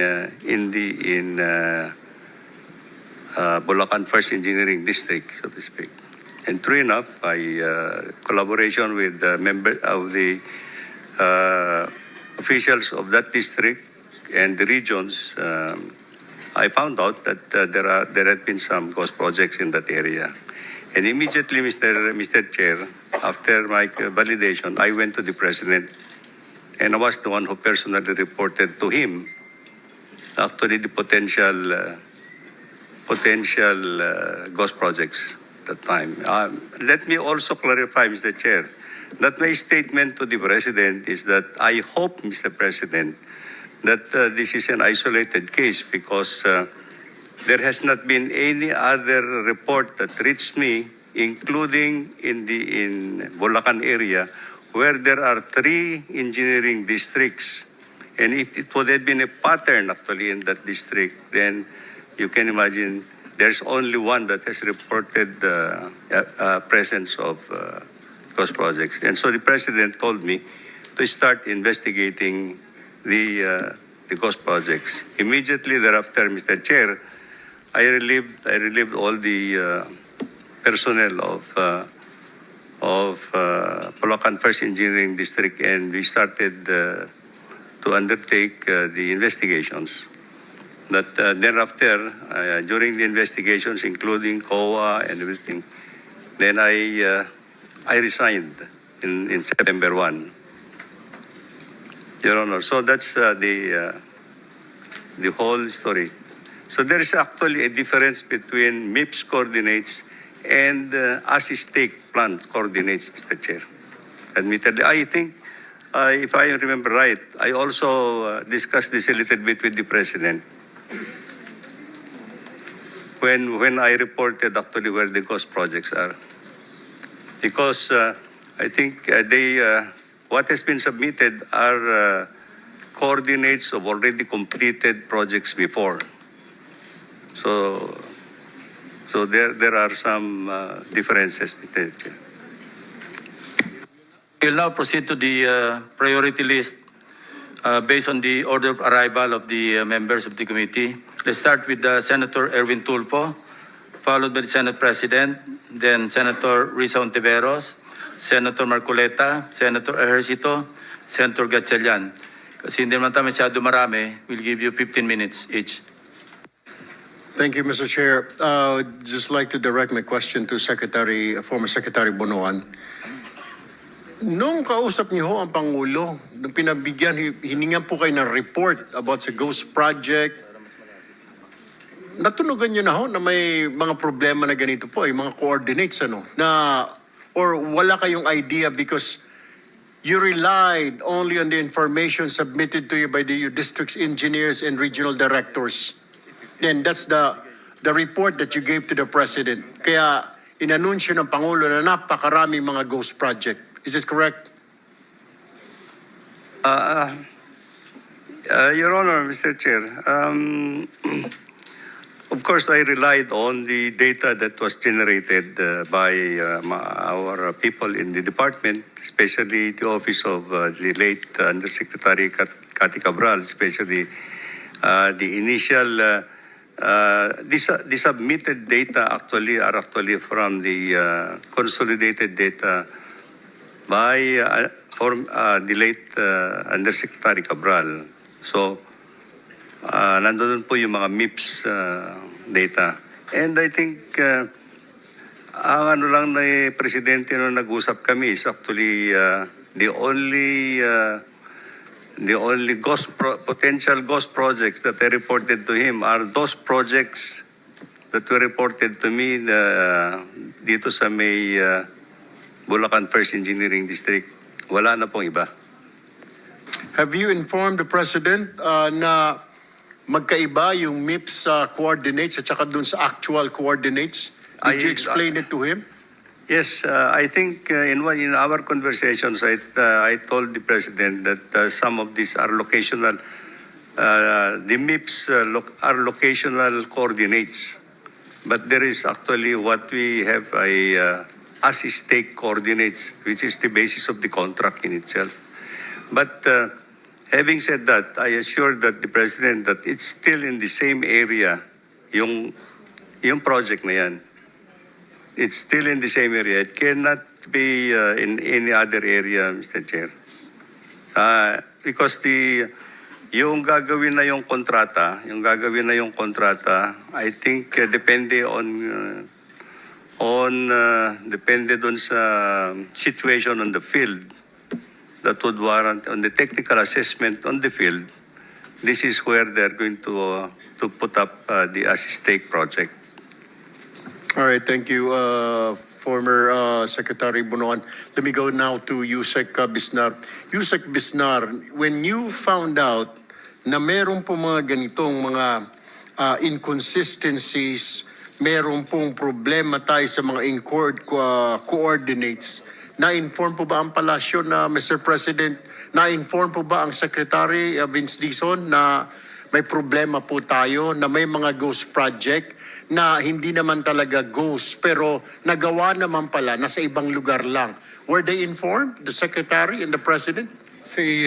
Bulacan First Engineering District, so to speak. And true enough, collaboration with members of the officials of that district and the regions, I found out that there had been some ghost projects in that area. And immediately, Mr. Chair, after my validation, I went to the President, and I was the one who personally reported to him actually the potential ghost projects at that time. Let me also clarify, Mr. Chair, that my statement to the President is that I hope, Mr. President, that this is an isolated case because there has not been any other report that reached me, including in Bulacan area, where there are 3 engineering districts. And if it would have been a pattern actually in that district, then you can imagine there's only one that has reported presence of ghost projects. And so the President told me to start investigating the ghost projects. Immediately thereafter, Mr. Chair, I relieved all the personnel of Bulacan First Engineering District, and we started to undertake the investigations. But thereafter, during the investigations, including COA and everything, then I resigned in September 1, Your Honor. So that's the whole story. So there is actually a difference between MIPS coordinates and as-stake plan coordinates, Mr. Chair. Admittedly, I think, if I remember right, I also discussed this a little bit with the President when I reported actually where the ghost projects are. Because I think what has been submitted are coordinates of already completed projects before. So there are some differences, Mr. Chair. We'll now proceed to the priority list. based on the order of arrival of the members of the committee. Let's start with Senator Erwin Tulfo, followed by the Senate President, then Senator Risa Ontiveros, Senator Marcoleta, Senator Ejercito, Senator Gatchalian. Kasi hindi naman tayo masyado marami, we'll give you 15 minutes each. Thank you, Mr. Chair. Just like to direct my question to former Secretary Bonoan. Nung kausap niyo ho ang Pangulo, nung pinabigyan, hiningan po kayo ng report about sa Ghost Project, natunugan niyo na ho na may mga problema na ganito po, yung mga coordinates, or wala kayong idea because you relied only on the information submitted to you by the district's engineers and regional directors. Then that's the report that you gave to the President. Kaya inanunsyo ng Pangulo na napakarami mga ghost project. Is this correct? Your Honor, Mr. Chair, of course, I relied on the data that was generated by our people in the department, especially the office of the late Undersecretary Cathy Cabral, especially the initial, the submitted data are actually from the consolidated data by the late Undersecretary Cabral. So, nandun po yung mga MIPS data. And I think, ang ano lang na presidente nung nag-usap kami is actually the only potential ghost projects that I reported to him are those projects that were reported to me dito sa may Bulacan First Engineering District. Wala na pong iba. Have you informed the President na magkaiba yung MIPS coordinates at saka dun sa actual coordinates? Did you explain it to him? Yes, I think in our conversations, I told the President that some of these are locational, the MIPS are locational coordinates. But there is actually what we have as-stake coordinates, which is the basis of the contract in itself. But having said that, I assured that the President that it's still in the same area, yung project na yan. It's still in the same area. It cannot be in any other area, Mr. Chair. Because yung gagawin na yung kontrata, I think depende depende dun sa situation on the field that would warrant on the technical assessment on the field. This is where they're going to put up the as-stake project. All right, thank you, former Secretary Bonoan. Let me go now to Yusek Bisnar. Yusek Bisnar, when you found out na meron po mga ganitong mga inconsistencies, meron pong problema tayo sa mga coordinates, na-inform po ba ang palasyo na, Mr. President, na-inform po ba ang Secretary Vince Dizon na may problema po tayo, na may mga ghost project na hindi naman talaga ghost, pero nagawa naman pala, nasa ibang lugar lang? Were they informed, the Secretary and the President? Si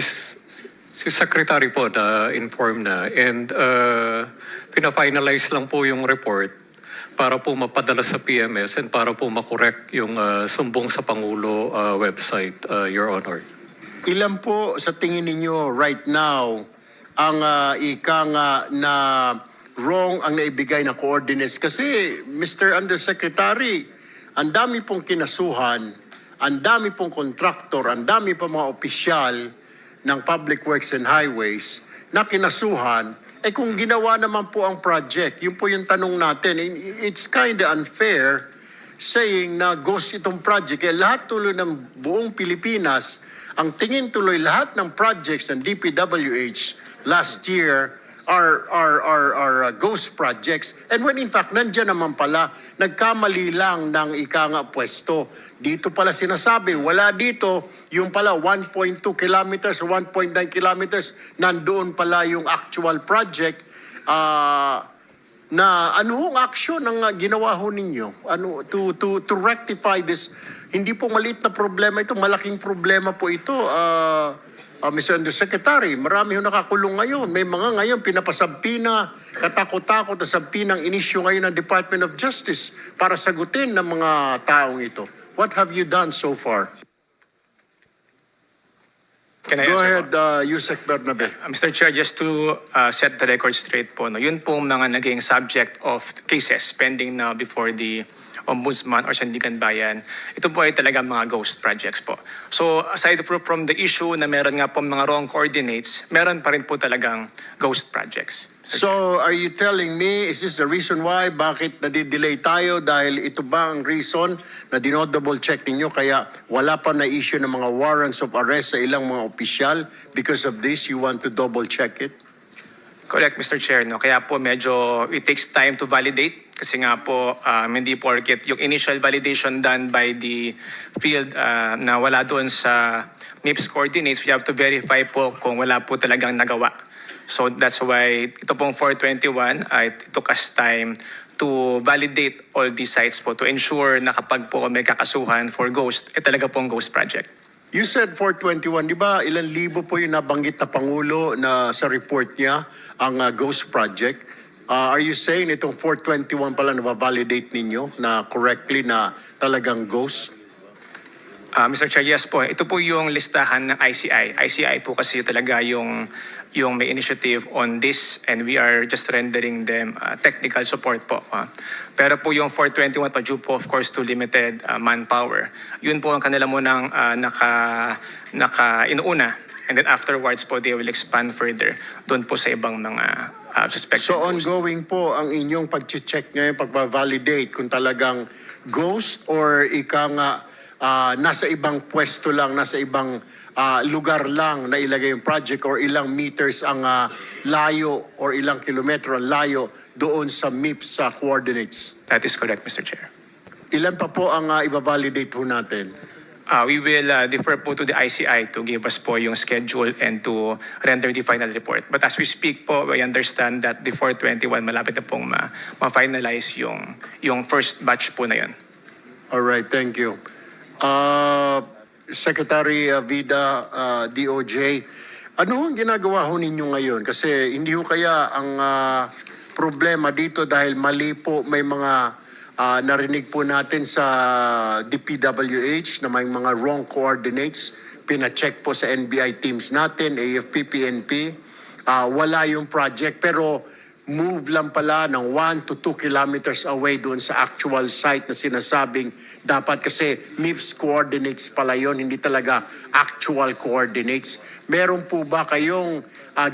Secretary po na inform na, and pina-finalize lang po yung report para po mapadala sa PMS and para po makorek yung sumbong sa Pangulo website, Your Honor. Ilan po sa tingin ninyo right now ang na wrong ang naibigay na coordinates? Kasi, Mr. Undersecretary, ang dami pong kinasuhan, ang dami pong contractor, ang dami pong mga opisyal ng Public Works and Highways na kinasuhan. Kung ginawa naman po ang project, yun po yung tanong natin. It's kind of unfair saying na ghost itong project. Lahat tuloy ng buong Pilipinas, ang tingin tuloy lahat ng projects ng DPWH last year are ghost projects. And when in fact, nandiyan naman pala, nagkamali lang ng pwesto. Dito pala sinasabi, wala dito, yung pala 1.2 kilometers or 1.9 kilometers, nandoon pala yung actual project. Na ano hong action ang ginawa ho ninyo? To rectify this? Hindi po maliit na problema ito, malaking problema po ito, Mr. Undersecretary, marami ho nakakulong ngayon. May mga ngayon pinapasampina, katakot-takot na sampinang inisyu ngayon ng Department of Justice para sagutin ng mga taong ito. What have you done so far? Can I Go answer ahead, po? Yusek Bernabe. Mr. Chair, just to set the record straight po, no, yun po mga naging subject of cases pending now before the Ombudsman or Sandigan Bayan. Ito po ay talaga mga ghost projects po. So aside from the issue na meron nga po mga wrong coordinates, meron pa rin po talagang ghost projects. So, are you telling me, is this the reason why, bakit nadidelay tayo? Dahil ito ba ang reason na dinodouble check ninyo kaya wala pa na-issue ng mga warrants of arrest sa ilang mga opisyal? Because of this, you want to double check it? Correct, Mr. Chair. No? Kaya po medyo it takes time to validate kasi nga po hindi porket yung initial validation done by the field na wala doon sa MIPS coordinates, we have to verify po kung wala po talagang nagawa. So that's why ito pong 421, it took us time to validate all these sites po to ensure na kapag po may kakasuhan for ghost, talaga pong ghost project. You said 421, di ba ilang libo po yung nabanggit na Pangulo na sa report niya ang ghost project? Are you saying itong 421 pala na validate ninyo na correctly na talagang ghost? Mr. Chair, yes po. Ito po yung listahan ng ICI. ICI po kasi talaga yung may initiative on this and we are just rendering them technical support po. Pero po yung 421 pa due po of course to limited manpower. Yun po ang kanila munang inuuna and then afterwards po they will expand further doon po sa ibang mga suspected So ghosts. ongoing po ang inyong pag-check ngayon, pag-validate kung talagang ghost or ika nga nasa ibang pwesto lang, nasa ibang lugar lang na ilagay yung project or ilang meters ang layo or ilang kilometro ang layo doon sa MIPS coordinates. That is correct, Mr. Chair. Ilan pa po ang i-validate ho natin? We will defer po to the ICI to give us po yung schedule and to render the final report. But as we speak po, we understand that the 421 malapit na pong ma-finalize yung first batch po na yun. All right, thank you. Secretary Vida, DOJ, ano ang ginagawa ho ninyo ngayon? Kasi hindi ho kaya ang problema dito dahil mali po may mga narinig po natin sa DPWH na may mga wrong coordinates. Pina-check po sa NBI teams natin, AFP, PNP. Wala yung project pero move lang pala ng 1 to 2 kilometers away doon sa actual site na sinasabing dapat kasi MIPS coordinates pala yon, hindi talaga actual coordinates. Meron po ba kayong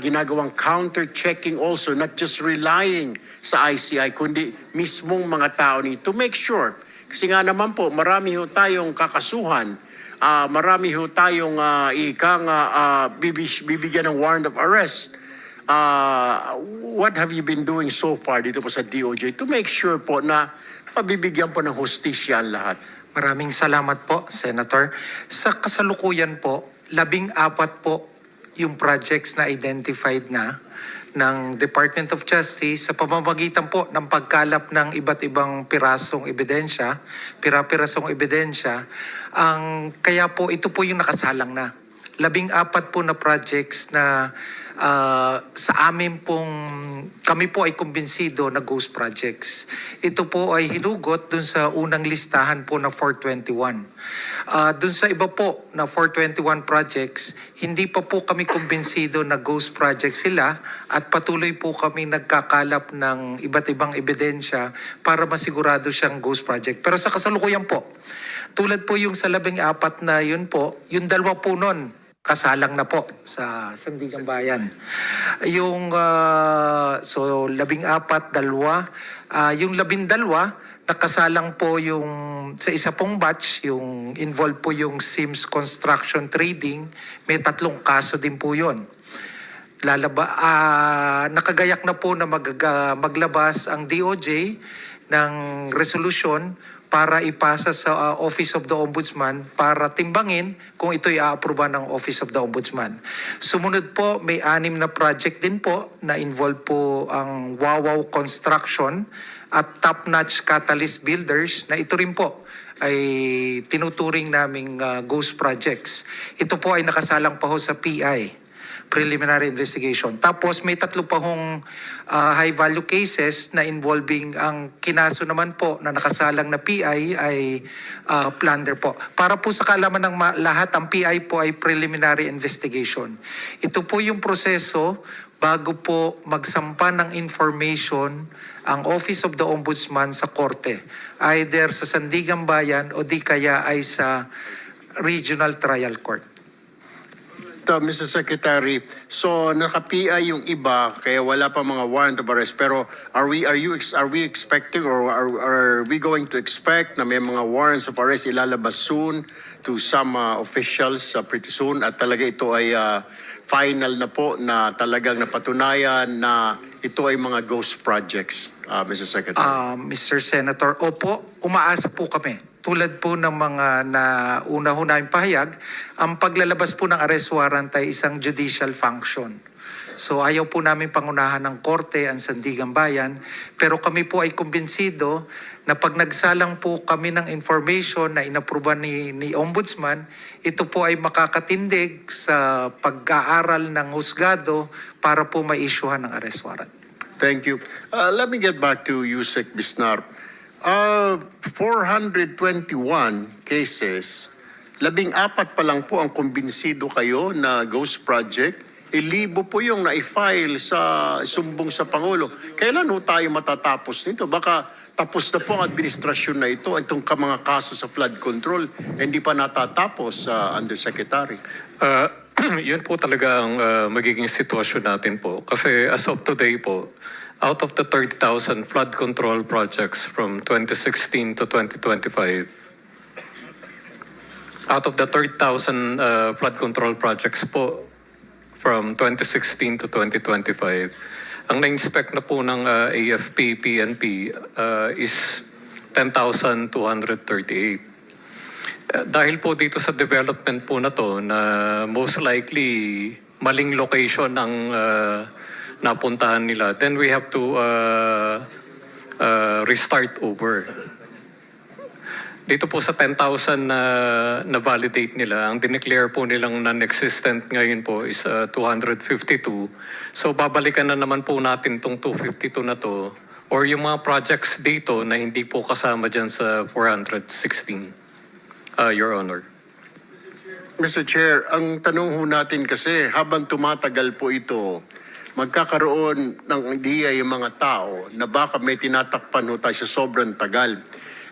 ginagawang counter-checking also, not just relying sa ICI, kundi mismong mga tao to make sure? Kasi nga naman po, marami ho tayong kakasuhan, marami ho tayong bibigyan ng warrant of arrest. What have you been doing so far dito po sa DOJ to make sure po na pabibigyan po ng hustisya ang lahat? Maraming salamat po, Senator. Sa kasalukuyan po, 14 po yung projects na identified na ng Department of Justice sa pamamagitan po ng pagkalap ng iba't ibang pirasong ebidensya, pirasong ebidensya. Kaya po ito po yung nakasalang na. 14 po na projects na sa amin pong, kami po ay kumbinsido na ghost projects. Ito po ay hinugot dun sa unang listahan po na 421. Dun sa iba po na 421 projects, hindi pa po kami kumbinsido na ghost projects sila at patuloy po kami nagkakalap ng iba't ibang ebidensya para masigurado siyang ghost project. Pero sa kasalukuyan po, tulad po yung sa 14 na yun po, yung 2 po nun, kasalang na po sa Sandigan Bayan. Yung, so 14, 2, yung 12, nakasalang po yung, sa isa pong batch, yung involved po yung Sims Construction Trading, may 3 kaso din po yun. Nakagayak na po na maglabas ang DOJ ng resolution para ipasa sa Office of the Ombudsman para timbangin kung ito'y a-aproba ng Office of the Ombudsman. Sumunod po, may 6 na project din po na involve po ang Wawaw Construction at Top Notch Catalyst Builders na ito rin po ay tinuturing naming ghost projects. Ito po ay nakasalang pa ho sa PI, preliminary investigation. Tapos may 3 pa hong high value cases na involving ang kinaso naman po na nakasalang na PI ay plunder po. Para po sa kaalaman ng lahat, ang PI po ay preliminary investigation. Ito po yung proseso bago po magsampa ng information ang Office of the Ombudsman sa korte, either sa Sandigan Bayan o di kaya ay sa Regional Trial Court. Mr. Secretary, so naka-PI yung iba kaya wala pa mga warrant of arrest, pero are we expecting or are we going to expect na may mga warrants of arrest ilalabas soon to some officials pretty soon, at talaga ito ay final na po na talagang napatunayan na ito ay mga ghost projects, Mr. Secretary? Mr. Senator, opo, umaasa po kami. Tulad po ng mga una ho namin pahayag, ang paglalabas po ng arrest warrant ay isang judicial function. So ayaw po namin pangunahan ng korte ang Sandigan Bayan, pero kami po ay kumbinsido na pag nagsalang po kami ng information na inapruban ni Ombudsman, ito po ay makakatindig sa pag-aaral ng husgado para po ma-issuehan ng arrest warrant. Thank you. Let me get back to Yusek Bisnar. 421 cases, 14 pa lang po ang kumbinsido kayo na ghost project. 1,000 po yung na-file sa sumbong sa Pangulo. Kailan ho tayo matatapos nito? Baka tapos na po ang administrasyon na ito, itong mga kaso sa flood control, hindi pa natatapos, Undersecretary. Yun po talaga ang magiging sitwasyon natin po. Kasi as of today po, out of the 30,000 flood control projects from 2016 to 2025, out of the 30,000 flood control projects po from 2016 to 2025, ang na-inspect na po ng AFP, PNP is 10,238. Dahil po dito sa development po na to na most likely maling location ang napuntahan nila, then we have to restart over. Dito po sa 10,000 na validate nila, ang dineclare po nilang non-existent ngayon po is 252. So babalikan na naman po natin tong 252 na to or yung mga projects dito na hindi po kasama dyan sa 416, Your Honor. Mr. Chair, ang tanong ho natin kasi habang tumatagal po ito, magkakaroon ng idea yung mga tao na baka may tinatakpan ho tayo sa sobrang tagal.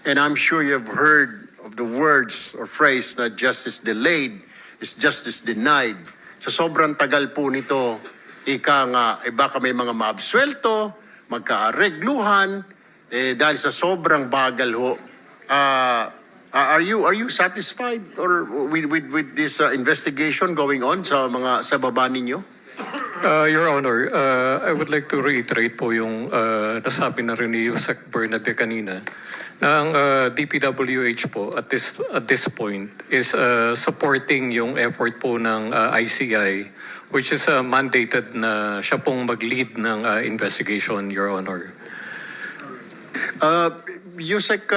And I'm sure you've heard of the words or phrase na justice delayed is justice denied. Sa sobrang tagal po nito, ika nga, baka may mga maabsuelto, magkaaregluhan, dahil sa sobrang bagal ho. Are you satisfied or with this investigation going on sa baba ninyo? Your Honor, I would like to reiterate po yung nasabi na rin ni Yusek Bernabe kanina na ang DPWH po at this point is supporting yung effort po ng ICI, which is mandated na siya pong mag-lead ng investigation, Your Honor. Yusek,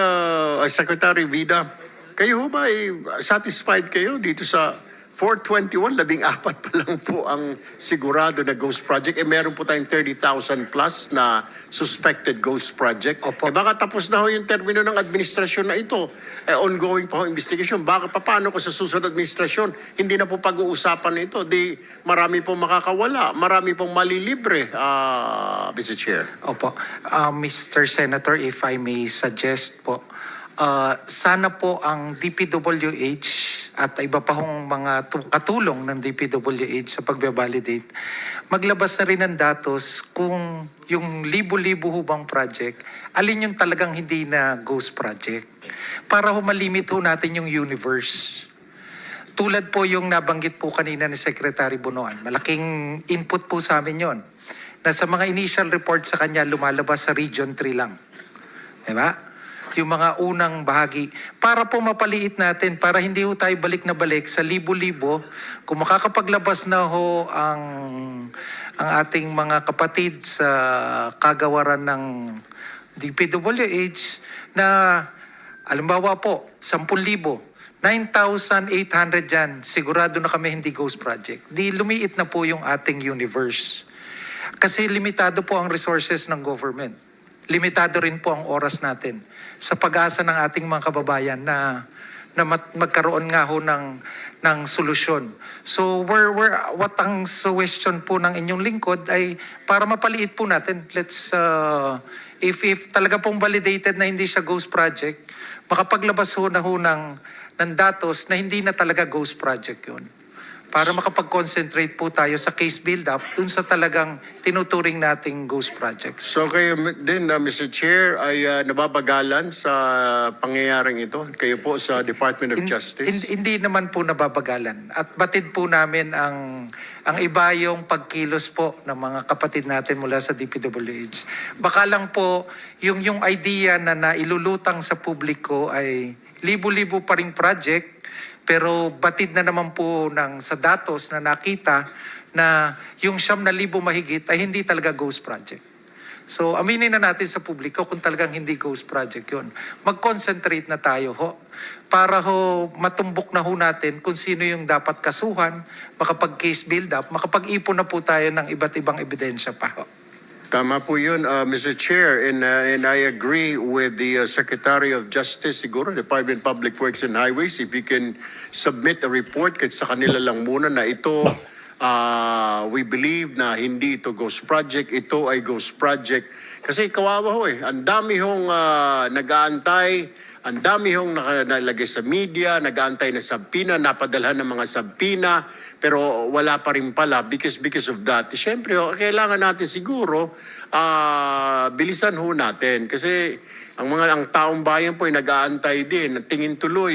Secretary Vida, kayo ba ay satisfied kayo dito sa 421, 14 pa lang po ang sigurado na ghost project. Meron po tayong 30,000 plus na suspected ghost project. Opo. Baka tapos na ho yung termino ng administrasyon na ito. Ongoing pa ho investigation. Baka paano ko sa susunod administrasyon, hindi na po pag-uusapan ito. Di marami pong makakawala, marami pong malilibre, Mr. Chair. Opo. Mr. Senator, if I may suggest po, sana po ang DPWH at iba pa hong mga katulong ng DPWH sa pagbe-validate, maglabas na rin ng datos kung yung libo-libo hubang project, alin yung talagang hindi na ghost project. Para humalimit ho natin yung universe. Tulad po yung nabanggit po kanina ni Secretary Bunoan, malaking input po sa amin yon. Na sa mga initial report sa kanya, lumalabas sa Region 3 lang. Diba? yung mga unang bahagi. Para po mapaliit natin, para hindi ho tayo balik na balik sa libo-libo, kung makakapaglabas na ho ang ating mga kapatid sa kagawaran ng DPWH na, alimbawa po, 10,000, 9,800 dyan, sigurado na kami hindi ghost project. Di lumiit na po yung ating universe. Kasi limitado po ang resources ng government. Limitado rin po ang oras natin sa pag-asa ng ating mga kababayan na magkaroon nga ho ng solusyon. So what ang suggestion po ng inyong lingkod ay para mapaliit po natin. Let's if talaga pong validated na hindi siya ghost project, makapaglabas ho ng datos na hindi na talaga ghost project 'yun. Para makapag-concentrate po tayo sa case build-up dun sa talagang tinuturing nating ghost projects. So kayo din, Mr. Chair, ay nababagalan sa pangyayaring ito? Kayo po sa Department of Justice? Hindi naman po nababagalan. At batid po namin ang iba yung pagkilos po ng mga kapatid natin mula sa DPWH. Baka lang po yung idea na nailulutang sa publiko ay libo-libo pa ring project, pero batid na naman po sa datos na nakita na yung 9,000 mahigit ay hindi talaga ghost project. So aminin na natin sa publiko kung talagang hindi ghost project yun. Mag-concentrate na tayo ho para ho matumbok na ho natin kung sino yung dapat kasuhan, makapag-case build up, makapag-ipon na po tayo ng iba't ibang ebidensya pa ho. Tama po yun, Mr. Chair, and I agree with the Secretary of Justice, siguro, Department of Public Works and Highways, if you can submit a report kahit sa kanila lang muna na ito, we believe na hindi ito ghost project, ito ay ghost project. Kasi kawawa ho ang dami hong nag-aantay, ang dami hong nakalagay sa media, nag-aantay na sabpina, napadalhan ng mga sabpina, pero wala pa rin pala because of that. Siyempre, kailangan natin siguro bilisan ho natin kasi ang taong bayan po ay nag-aantay din. Tingin tuloy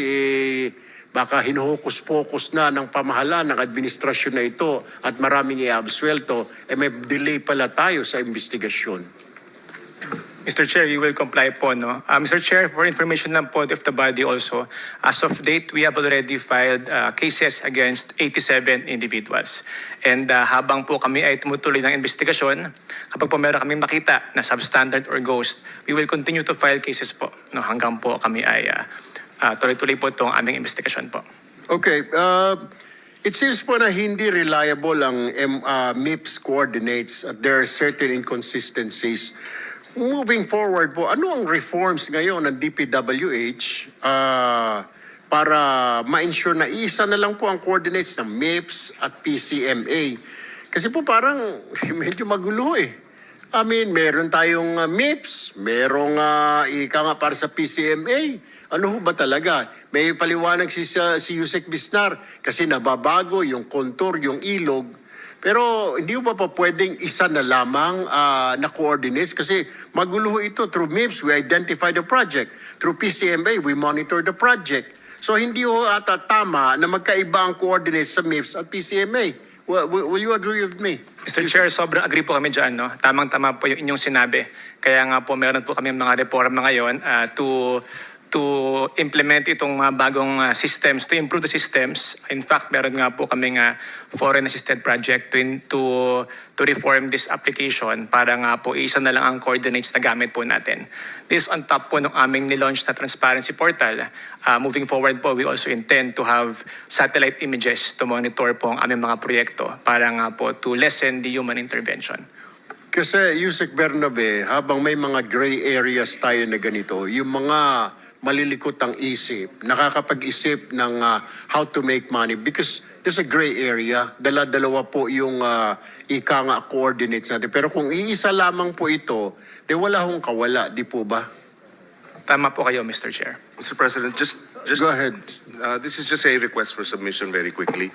baka hinuhukus-pokus na ng pamahalaan ng administrasyon na ito at maraming i-absuelto, may delay pala tayo sa investigasyon. Mr. Chair, we will comply po, no? Mr. Chair, for information lang po of the body also, as of date, we have already filed cases against 87 individuals. And habang po kami ay tumutuloy ng investigasyon, kapag po meron kami makita na substandard or ghost, we will continue to file cases po, no? Hanggang po kami ay tuloy-tuloy po itong aming investigasyon po. Okay, it seems po na hindi reliable ang MIPS coordinates at there are certain inconsistencies. Moving forward po, ano ang reforms ngayon ng DPWH para ma-ensure na isa na lang po ang coordinates ng MIPS at PCMA? Kasi po parang medyo magulo I mean, meron tayong MIPS, merong ika nga para sa PCMA. Ano ho ba talaga? May paliwanag si Yusek Bisnar kasi nababago yung kontur, yung ilog. Pero hindi ba pwedeng isa na lamang na coordinates? Kasi magulo ito. Through MIPS, we identify the project. Through PCMA, we monitor the project. So hindi ho ata tama na magkaiba ang coordinates sa MIPS at PCMA. Will you agree with me? Mr. Chair, sobrang agree po kami dyan, no? Tamang-tama po yung inyong sinabi. Kaya nga po meron po kami mga reforma ngayon to implement itong mga bagong systems, to improve the systems. In fact, meron nga po kaming foreign assisted project to reform this application para nga po isa na lang ang coordinates na gamit po natin. This on top po ng aming nilaunch na transparency portal. Moving forward po, we also intend to have satellite images to monitor po ang aming mga proyekto para nga po to lessen the human intervention. Kasi Yusek Bernabe, habang may mga gray areas tayo na ganito, yung mga malilikot ang isip, nakakapag-isip ng how to make money because there's a gray area, dala-dalawa po yung ika nga coordinates natin. Pero kung iisa lamang po ito, wala hong kawala, di po ba? Tama po kayo, Mr. Chair. Mr. President, just Go ahead. this is just a request for submission very quickly.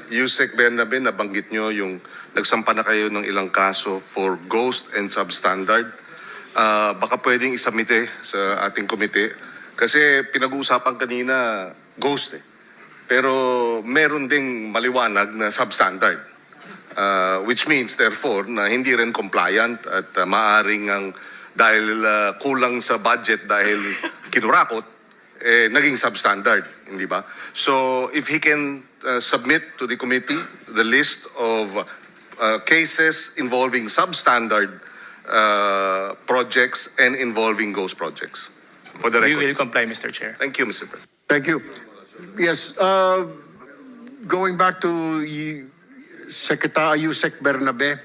Yusek Bernabe, nabanggit nyo yung nagsampa na kayo ng ilang kaso for ghost and substandard. Baka pwedeng isubmite sa ating komite kasi pinag-uusapan kanina ghost Pero meron ding maliwanag na substandard. Which means therefore na hindi rin compliant at maaring ang dahil kulang sa budget dahil kinurakot, naging substandard, hindi ba? So if he can submit to the committee the list of cases involving substandard projects and involving ghost projects. For the We record. will comply, Mr. Chair. Thank you, Mr. President. Thank you. Yes, going back to Secretary Yusek Bernabe,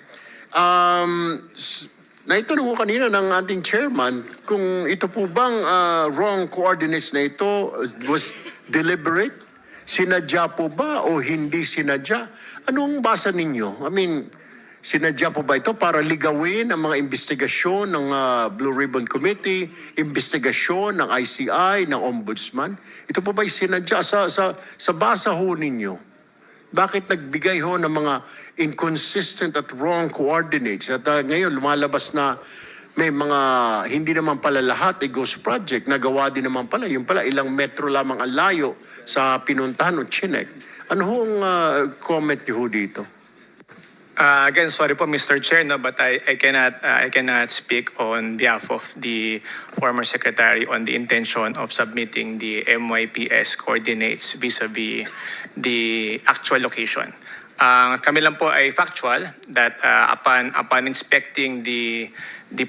naitanong ko kanina ng ating chairman kung ito po bang wrong coordinates na ito was deliberate? Sinadya po ba o hindi sinadya? Anong basa ninyo? I mean, sinadya po ba ito para ligawin ang mga investigasyon ng Blue Ribbon Committee, investigasyon ng ICI, ng Ombudsman? Ito po ba'y sinadya sa basa ho ninyo? Bakit nagbigay ho ng mga inconsistent at wrong coordinates? At ngayon lumalabas na may mga hindi naman pala lahat ay ghost project. Nagawa din naman pala. Yung pala ilang metro lamang ang layo sa pinuntahan o chinek. Ano hong comment niyo ho dito? Again, sorry po, Mr. Chair, no, but I cannot speak on behalf of the former secretary on the intention of submitting the MYPS coordinates vis-a-vis the actual location. Kami lang po ay factual that upon inspecting the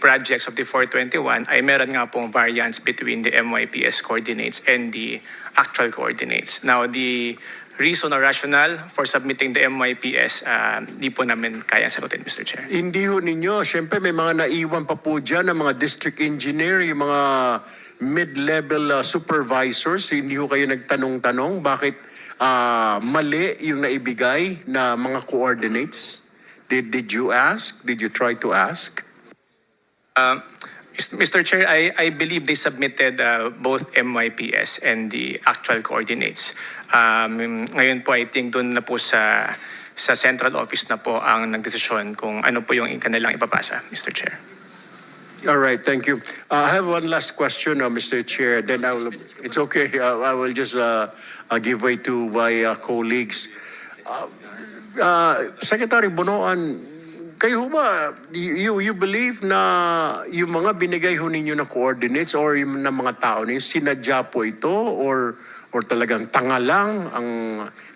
projects of the 421 ay meron nga pong variance between the MYPS coordinates and the actual coordinates. Now, the reason or rationale for submitting the MYPS, di po namin kaya sagutin, Mr. Chair. Hindi ho ninyo. Siyempre may mga naiwan pa po dyan ng mga district engineer, yung mga mid-level supervisors. Hindi ho kayo nagtanong-tanong bakit mali yung naibigay na mga coordinates? Did you ask? Did you try to ask? Mr. Chair, I believe they submitted both MYPS and the actual coordinates. Ngayon po, I think doon na po sa central office na po ang nagdesisyon kung ano po yung kanilang ipapasa, Mr. Chair. All right, thank you. I have one last question, Mr. Chair. Then it's okay. I will just give way to my colleagues. Secretary Bonoan, kayo ba, you believe na yung mga binigay ho ninyo na coordinates or yung na mga tao ninyo, sinadya po ito or talagang tanga lang? Ang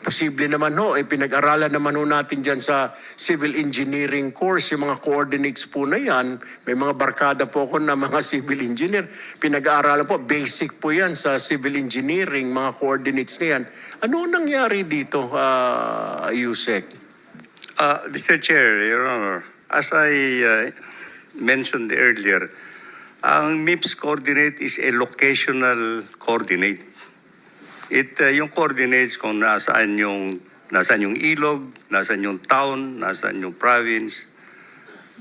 posible naman ho, pinag-aralan naman ho natin dyan sa civil engineering course, yung mga coordinates po na yan. May mga barkada po ako na mga civil engineer. Pinag-aaralan po, basic po yan sa civil engineering, mga coordinates na yan. Ano nangyari dito, Yusek? Mr. Chair, Your Honor, as I mentioned earlier, ang MIPS coordinate is a locational coordinate. Yung coordinates kung nasaan yung ilog, nasaan yung town, nasaan yung province,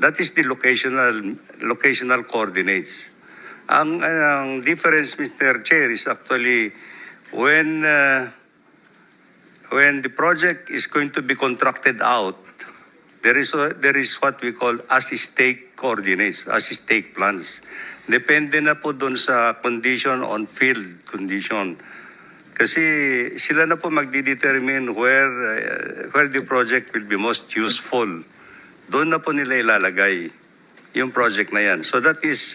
that is the locational coordinates. Ang difference, Mr. Chair, is actually when the project is going to be contracted out, there is what we call as-stake coordinates, as-stake plans. Depende na po doon sa condition on field condition. Kasi sila na po magdi-determine where the project will be most useful. Doon na po nila ilalagay yung project na yan. So that is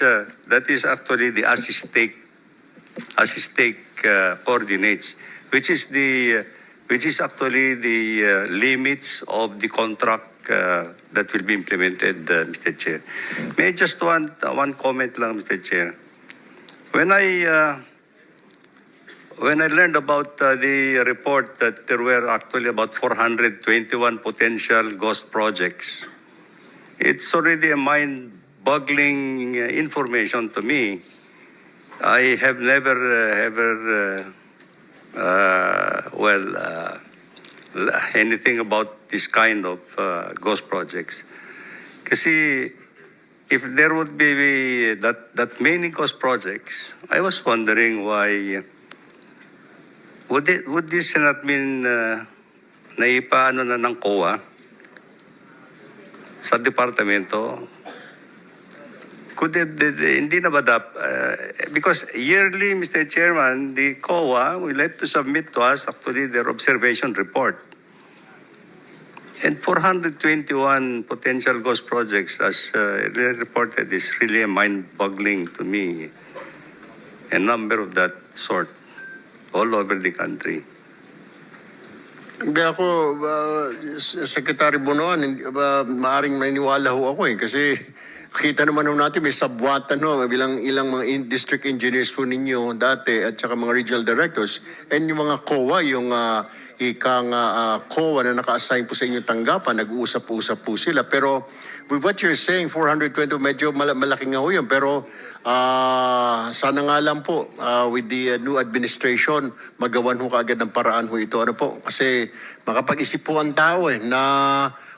actually the as-stake coordinates, which is actually the limits of the contract that will be implemented, Mr. Chair. May I just want one comment lang, Mr. Chair. When I learned about the report that there were actually about 421 potential ghost projects, it's already a mind-boggling information to me. I have never anything about this kind of ghost projects. Kasi if there would be that many ghost projects, I was wondering why would this not been naipaano na ng COA sa departamento? Hindi na ba because yearly, Mr. Chairman, the COA will have to submit to us actually their observation report. And 421 potential ghost projects, as reported, is really mind-boggling to me. A number of that sort all over the country. Hindi ako, Secretary Bonoan, maaring maniwala ho ako kasi kita naman ho natin may sabwatan ho, bilang ilang mga district engineers po ninyo dati at saka mga regional directors and yung mga COA, yung COA na naka-assign po sa inyong tanggapan, nag-uusap-usap po sila. Pero with what you're saying, 420, medyo malaki nga ho yun. Pero sana nga lang po, with the new administration, magawan ho kaagad ng paraan ho ito. Ano po? Kasi makapag-isip po ang tao na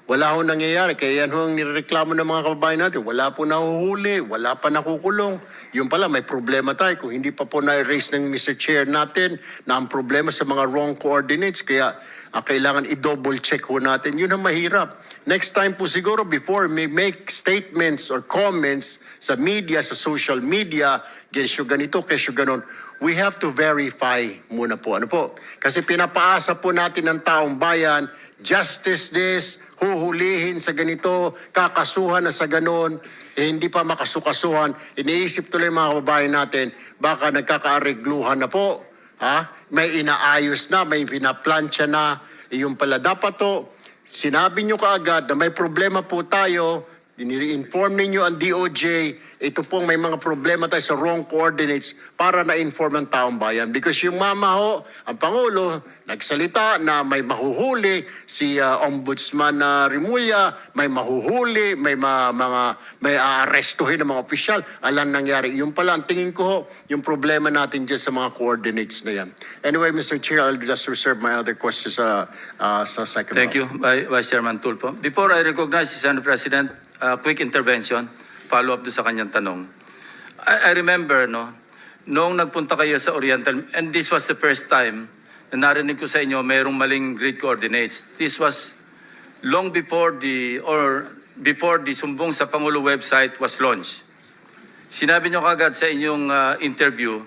wala ho nangyayari. Kaya yan ho ang nireklamo ng mga kababayan natin. Wala po nahuhuli, wala pa nakukulong. Yung pala, may problema tayo. Kung hindi pa po na-raise ng Mr. Chair natin na ang problema sa mga wrong coordinates, kaya kailangan i-double check ho natin. Yun ang mahirap. Next time po siguro, before may make statements or comments sa media, sa social media, kesyo ganito, kesyo ganon, we have to verify muna po. Ano po? Kasi pinapaasa po natin ng taong bayan, justice this, huhulihin sa ganito, kakasuhan na sa ganon, hindi pa makasukasuhan, iniisip tuloy mga kababayan natin, baka nagkakaaregluhan na po, may inaayos na, may pinaplansya na, yung pala dapat to, sinabi nyo kaagad na may problema po tayo, inform ninyo ang DOJ, ito pong may mga problema tayo sa wrong coordinates para na-inform ang taong bayan. Because yung mama ho, ang Pangulo, nagsalita na may mahuhuli, si Ombudsman Rimulya, may mahuhuli, may aarestuhin ng mga opisyal. Alam nangyari. Yung pala, ang tingin ko ho, yung problema natin dyan sa mga coordinates na yan. Anyway, Mr. Chair, I'll just reserve my other questions sa second Thank you, Vice Chairman Tulfo. Before I recognize the Senate President, quick intervention, follow-up doon sa kanyang tanong. I remember, noong nagpunta kayo sa Oriental, and this was the first time na narinig ko sa inyo mayroong maling grid coordinates. This was long before the Sumbong sa Pangulo website was launched. Sinabi nyo kagad sa inyong interview,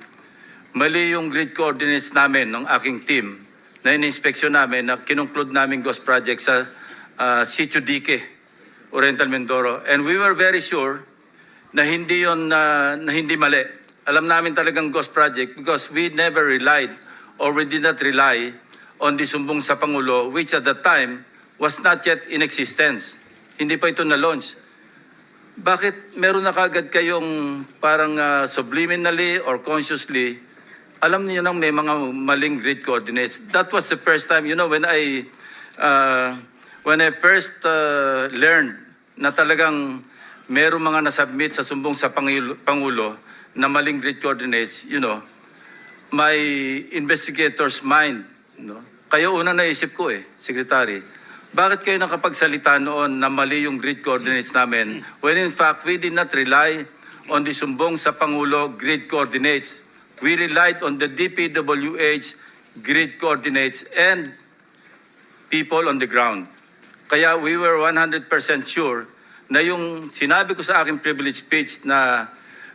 mali yung grid coordinates namin ng aking team na in-inspection namin, na kinunclude namin ghost project sa Sitio Dique, Oriental Mindoro. And we were very sure na hindi yon na hindi mali. Alam namin talagang ghost project because we never relied or we did not rely on the Sumbong sa Pangulo, which at that time was not yet in existence. Hindi pa ito na-launch. Bakit meron na kagad kayong parang subliminally or consciously, alam niyo nang may mga maling grid coordinates? That was the first time, when I first learned na talagang merong mga nasubmit sa Sumbong sa Pangulo na maling grid coordinates, my investigator's mind, kaya una naisip ko Secretary, bakit kayo nakapagsalita noon na mali yung grid coordinates namin when in fact we did not rely on the Sumbong sa Pangulo grid coordinates. We relied on the DPWH grid coordinates and people on the ground. Kaya we were 100% sure na yung sinabi ko sa aking privilege speech na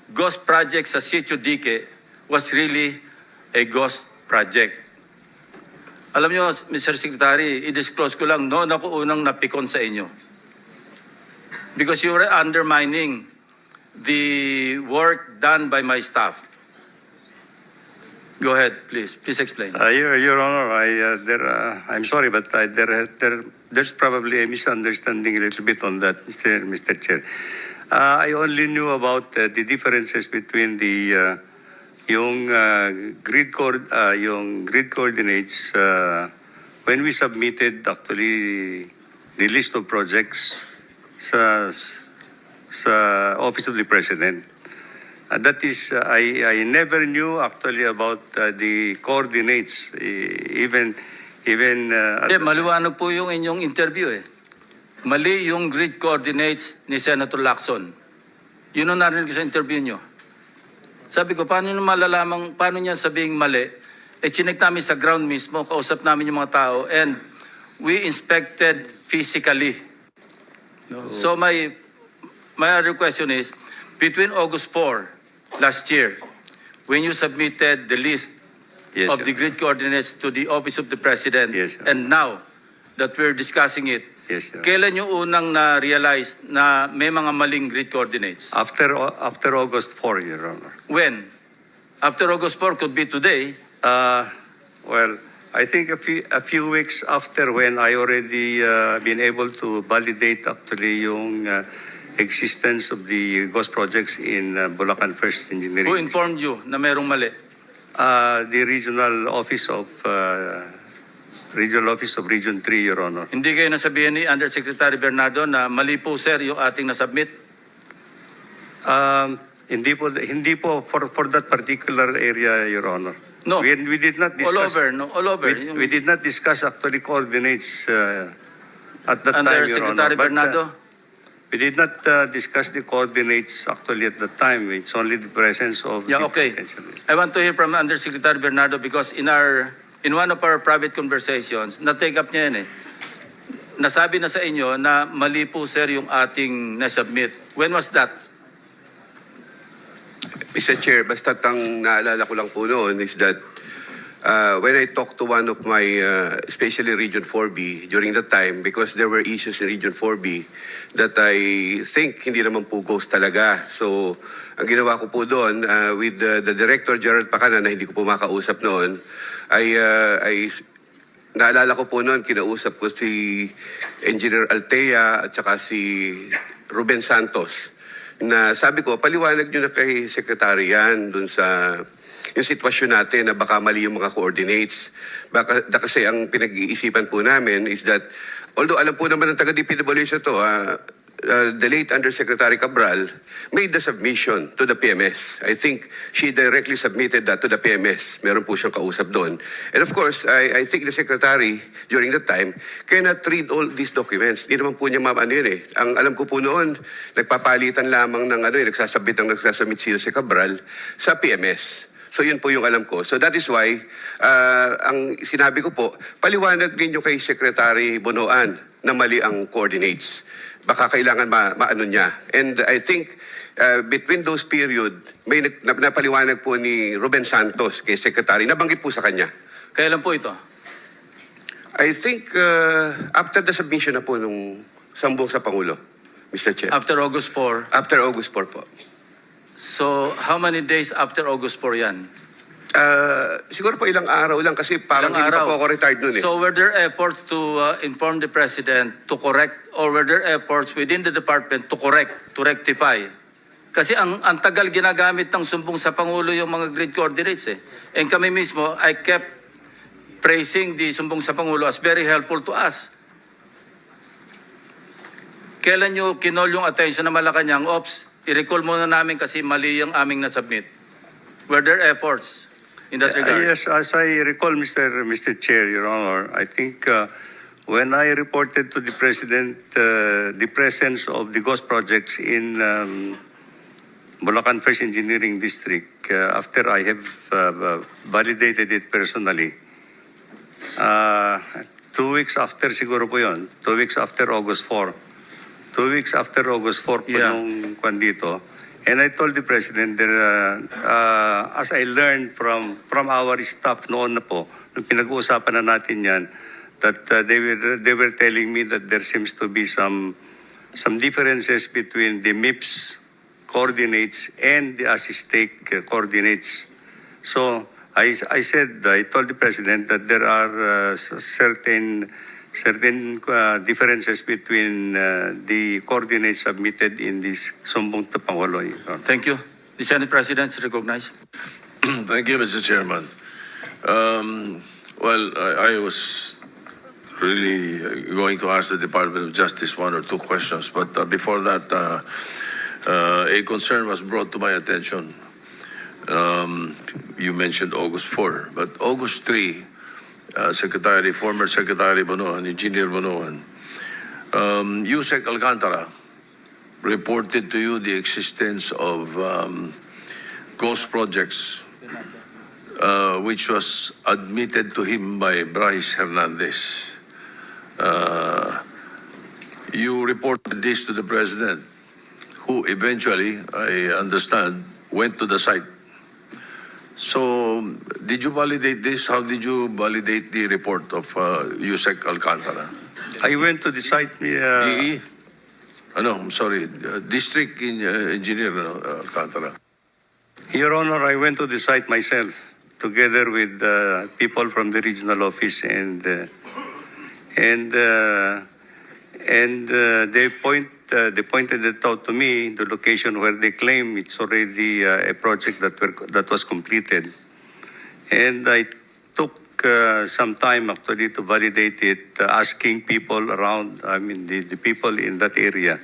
ghost project sa Sitio Dique was really a ghost project. Alam nyo, Mr. Secretary, i-disclose ko lang, noon ako unang napikon sa inyo. Because you were undermining the work done by my staff. Go ahead, please. Please explain. Your Honor, I'm sorry, but there's probably a misunderstanding a little bit on that, Mr. Chair. I only knew about the differences between the yung grid coordinates when we submitted actually the list of projects sa Office of the President. That is, I never knew actually about the coordinates, even. Maliwanag po yung inyong interview Mali yung grid coordinates ni Senator Lacson. Yun ang narinig ko sa interview nyo. Sabi ko, paano niya sabing mali? Chinek namin sa ground mismo, kausap namin yung mga tao, and we inspected physically. So my other question is, between August 4 last year, when you submitted the list of the grid coordinates to the Office of the President, Yes, sir. and now that we're discussing it, Yes, Your Honor. Kailan nyo unang na-realize na may mga maling grid coordinates? After August 4, Your Honor. When? After August 4 could be today. Well, I think a few weeks after when I already been able to validate actually yung existence of the ghost projects in Bulacan First Engineering. Who informed you na merong mali? The regional office of Region 3, Your Honor. Hindi kayo nasabihan ni Undersecretary Bernardo na mali po sir yung ating nasubmit? Hindi po for that particular area, Your Honor. No. We did not discuss. All over, no? All over. We did not discuss actually coordinates at that time, Your Honor. Undersecretary But, Bernardo? we did not discuss the coordinates actually at that time. It's only the presence of Yeah, the okay. potential. I want to hear from Undersecretary Bernardo because in one of our private conversations, na-take up niya yan eh. Nasabi na sa inyo na mali po sir yung ating nasubmit. When was that? Mr. Chair, basta ang naalala ko lang po noon is that when I talked to one of my, especially Region 4B, during that time, because there were issues in Region 4B that I think hindi naman po ghost talaga. So, ang ginawa ko po doon, with the Director, Gerald Pacana, na hindi ko po makausap noon, naalala ko po noon, kinausap ko si Engineer Altea at saka si Ruben Santos, na sabi ko, paliwanag nyo na kay Secretary yan dun sa yung sitwasyon natin na baka mali yung mga coordinates. Kasi ang pinag-iisipan po namin is that, although alam po naman ng taga-DPWH to, the late Undersecretary Cabral made the submission to the PMS. I think she directly submitted that to the PMS. Meron po siyang kausap doon. And of course, I think the Secretary during that time cannot read all these documents. Di naman po niya ano yun eh. Ang alam ko po noon, nagpapalitan lamang ng nagsasubmit si Jose Cabral sa PMS. So yun po yung alam ko. So that is why, ang sinabi ko po, paliwanag ninyo kay Secretary Bonoan na mali ang coordinates. Baka kailangan maano niya. And I think between those period, may napaliwanag po ni Ruben Santos kay Secretary, nabanggit po sa kanya. Kailan po ito? I think after the submission na po nung sambong sa Pangulo, Mr. Chair. After August 4. After August 4 po. So, how many days after August 4 yan? Siguro po ilang araw lang kasi parang Ilang hindi pa araw? po ako retired nun eh. So were there efforts to inform the President to correct or were there efforts within the department to correct, to rectify? Kasi ang tagal ginagamit ng sumbong sa Pangulo yung mga grid coordinates eh. And kami mismo, I kept praising the sumbong sa Pangulo as very helpful to us. Kailan nyo kinol yung attention na Malacanang, Ops, i-recall muna namin kasi mali yung aming nasubmit. Were there efforts in that regard? Yes, as I recall, Mr. Chair, Your Honor, I think when I reported to the President the presence of the ghost projects in Bulacan First Engineering District, after I have validated it personally, 2 weeks after siguro po yun, 2 weeks after August 4. 2 weeks after August 4 po Yeah. nung kwan dito. And I told the President that as I learned from our staff noon na po, nung pinag-uusapan na natin yan, that they were telling me that there seems to be some differences between the MIPS coordinates and the ASISTEC coordinates. So I told the President that there are certain differences between the coordinates submitted in this sumbong to Pangulo. Thank you. The Senate President is recognized. Thank you, Mr. Chairman. Well, I was really going to ask the Department of Justice 1 or 2 questions, but before that, a concern was brought to my attention. You mentioned August 4, but August 3, former Secretary Bonoan, Engineer Bonoan, Yusek Alcantara reported to you the existence of ghost projects, which was admitted to him by Bryce Hernandez. You reported this to the President, who eventually, I understand, went to the site. So, did you validate this? How did you validate the report of Yusek Alcantara? I went to the site. DE? I'm sorry. District Engineer Alcantara. Your Honor, I went to the site myself, together with people from the regional office, and they pointed it out to me, the location where they claim it's already a project that was completed, and I took some time actually to validate it, asking people around, I mean the people in that area,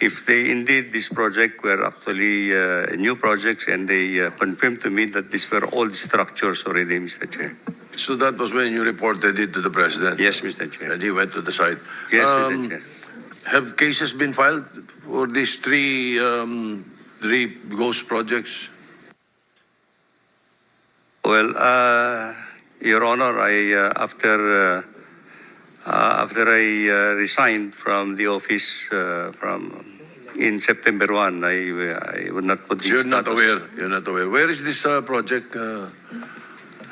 if they indeed this project were actually new projects, and they confirmed to me that these were old structures already, Mr. Chair. So that was when you reported it to the President? Yes, Mr. Chair. And he went to the site? Yes, Mr. Chair. Have cases been filed for these three ghost projects? Well, Your Honor, after I resigned from the office in September 1, I would not put this So you're not status. aware? You're not aware. Where is this project,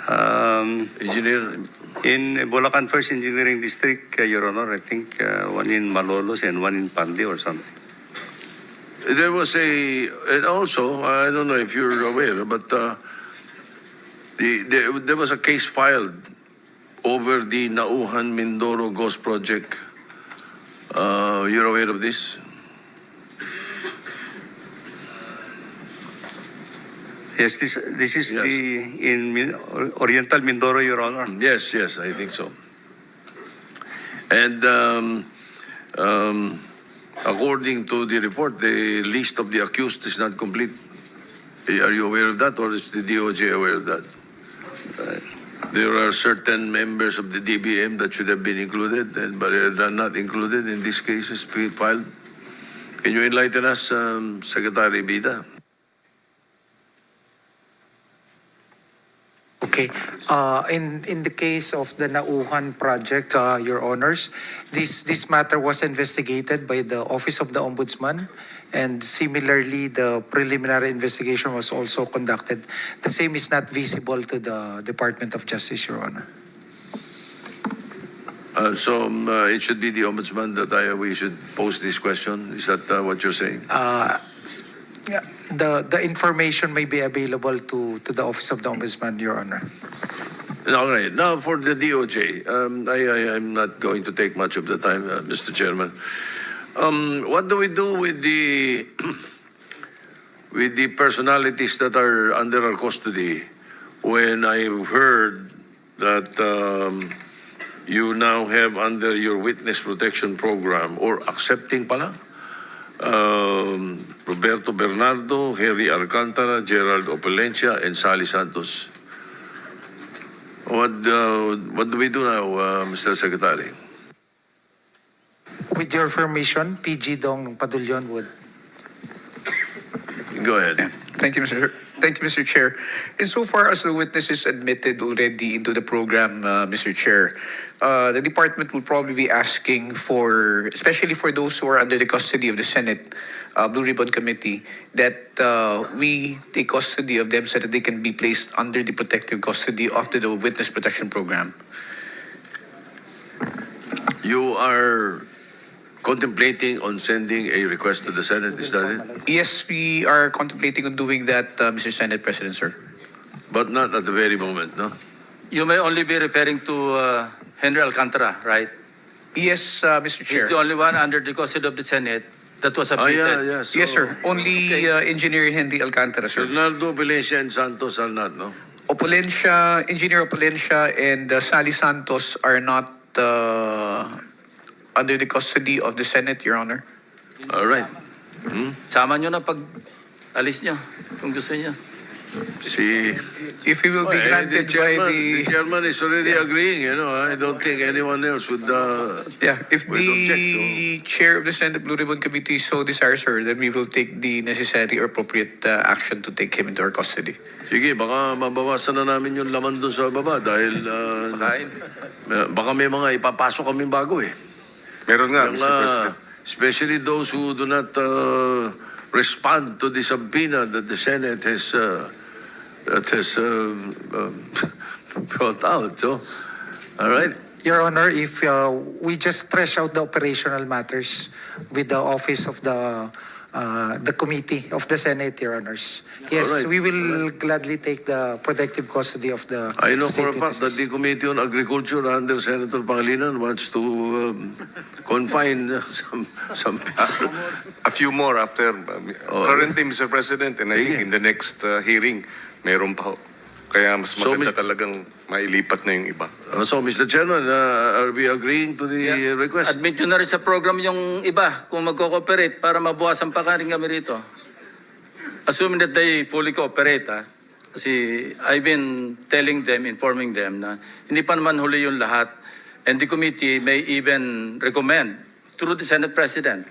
Engineer? In Bulacan First Engineering District, Your Honor, I think one in Malolos and one in Pandi or something. There was and also, I don't know if you're aware, but there was a case filed over the Nauhan Mindoro Ghost Project. You're aware of this? Yes, this is Yes. in Oriental Mindoro, Your Honor. Yes, I think so. And according to the report, the list of the accused is not complete. Are you aware of that, or is the DOJ aware of that? There are certain members of the DBM that should have been included, but are not included in these cases filed. Can you enlighten us, Secretary Bida? Okay. In the case of the Nauhan project, Your Honors, this matter was investigated by the Office of the Ombudsman, and similarly, the preliminary investigation was also conducted. The same is not visible to the Department of Justice, Your Honor. So it should be the Ombudsman that we should pose this question. Is that what you're saying? Yeah, the information may be available to the Office of the Ombudsman, Your Honor. All right. Now for the DOJ, I'm not going to take much of the time, Mr. Chairman. What do we do with the with the personalities that are under our custody? When I heard that you now have under your witness protection program, or accepting pala, Roberto Bernardo, Harry Alcantara, Gerald Opalencia, and Sally Santos. What do we do now, Mr. Secretary? With your permission, PG Dong Padulyon would. Go ahead. Thank you, Mr. Chair. Insofar as the witnesses admitted already into the program, Mr. Chair, the department will probably be asking for, especially for those who are under the custody of the Senate Blue Ribbon Committee, that we take custody of them so that they can be placed under the protective custody of the Witness Protection Program. You are contemplating on sending a request to the Senate, is that it? Yes, we are contemplating on doing that, Mr. Senate President, sir. But not at the very moment, no? You may only be referring to Henry Alcantara, right? Yes, Mr. Chair. He's the only one under the custody of the Senate that was Oh, submitted. yeah. So Yes, sir. Only Engineer Henry Alcantara, sir. Bernardo, Valencia, and Santos are not, no? Engineer Opalencia, and Sally Santos are not under the custody of the Senate, Your Honor. All right. Sama nyo na pag alis nyo, kung gusto nyo. If he will be granted by the the... chairman is already agreeing, I don't think anyone else would If would the chair of the Senate Blue Ribbon Committee so desires, sir, then we will take the necessary or appropriate action to take him into our custody. Sige, baka mabawasan na namin yung laman doon sa baba dahil baka may mga ipapasok kami bago eh. Meron nga, Yung, Mr. President. especially those who do not respond to the subpoena that the Senate has brought out. So, all right. Your Honor, if we just thresh out the operational matters with the office of the committee of the Senate, Your Honors. Yes, All right. we will gladly take the protective custody of the I know for a state fact that witnesses. the Committee on Agriculture under Senator Pangilinan wants to confine some people. A few more after, currently, Mr. President, and I think Sige. in the next hearing, meron pa ho. Kaya mas So, maganda Mr. talagang mailipat na yung iba. So, Mr. Chairman, are we agreeing to the request? Admit nyo na rin sa program yung iba kung magko-cooperate para mabuwasan pa ka rin kami rito. Assuming that they fully cooperate, ha? Kasi I've been telling them, informing them na hindi pa naman huli yung lahat. And the committee may even recommend through the Senate President,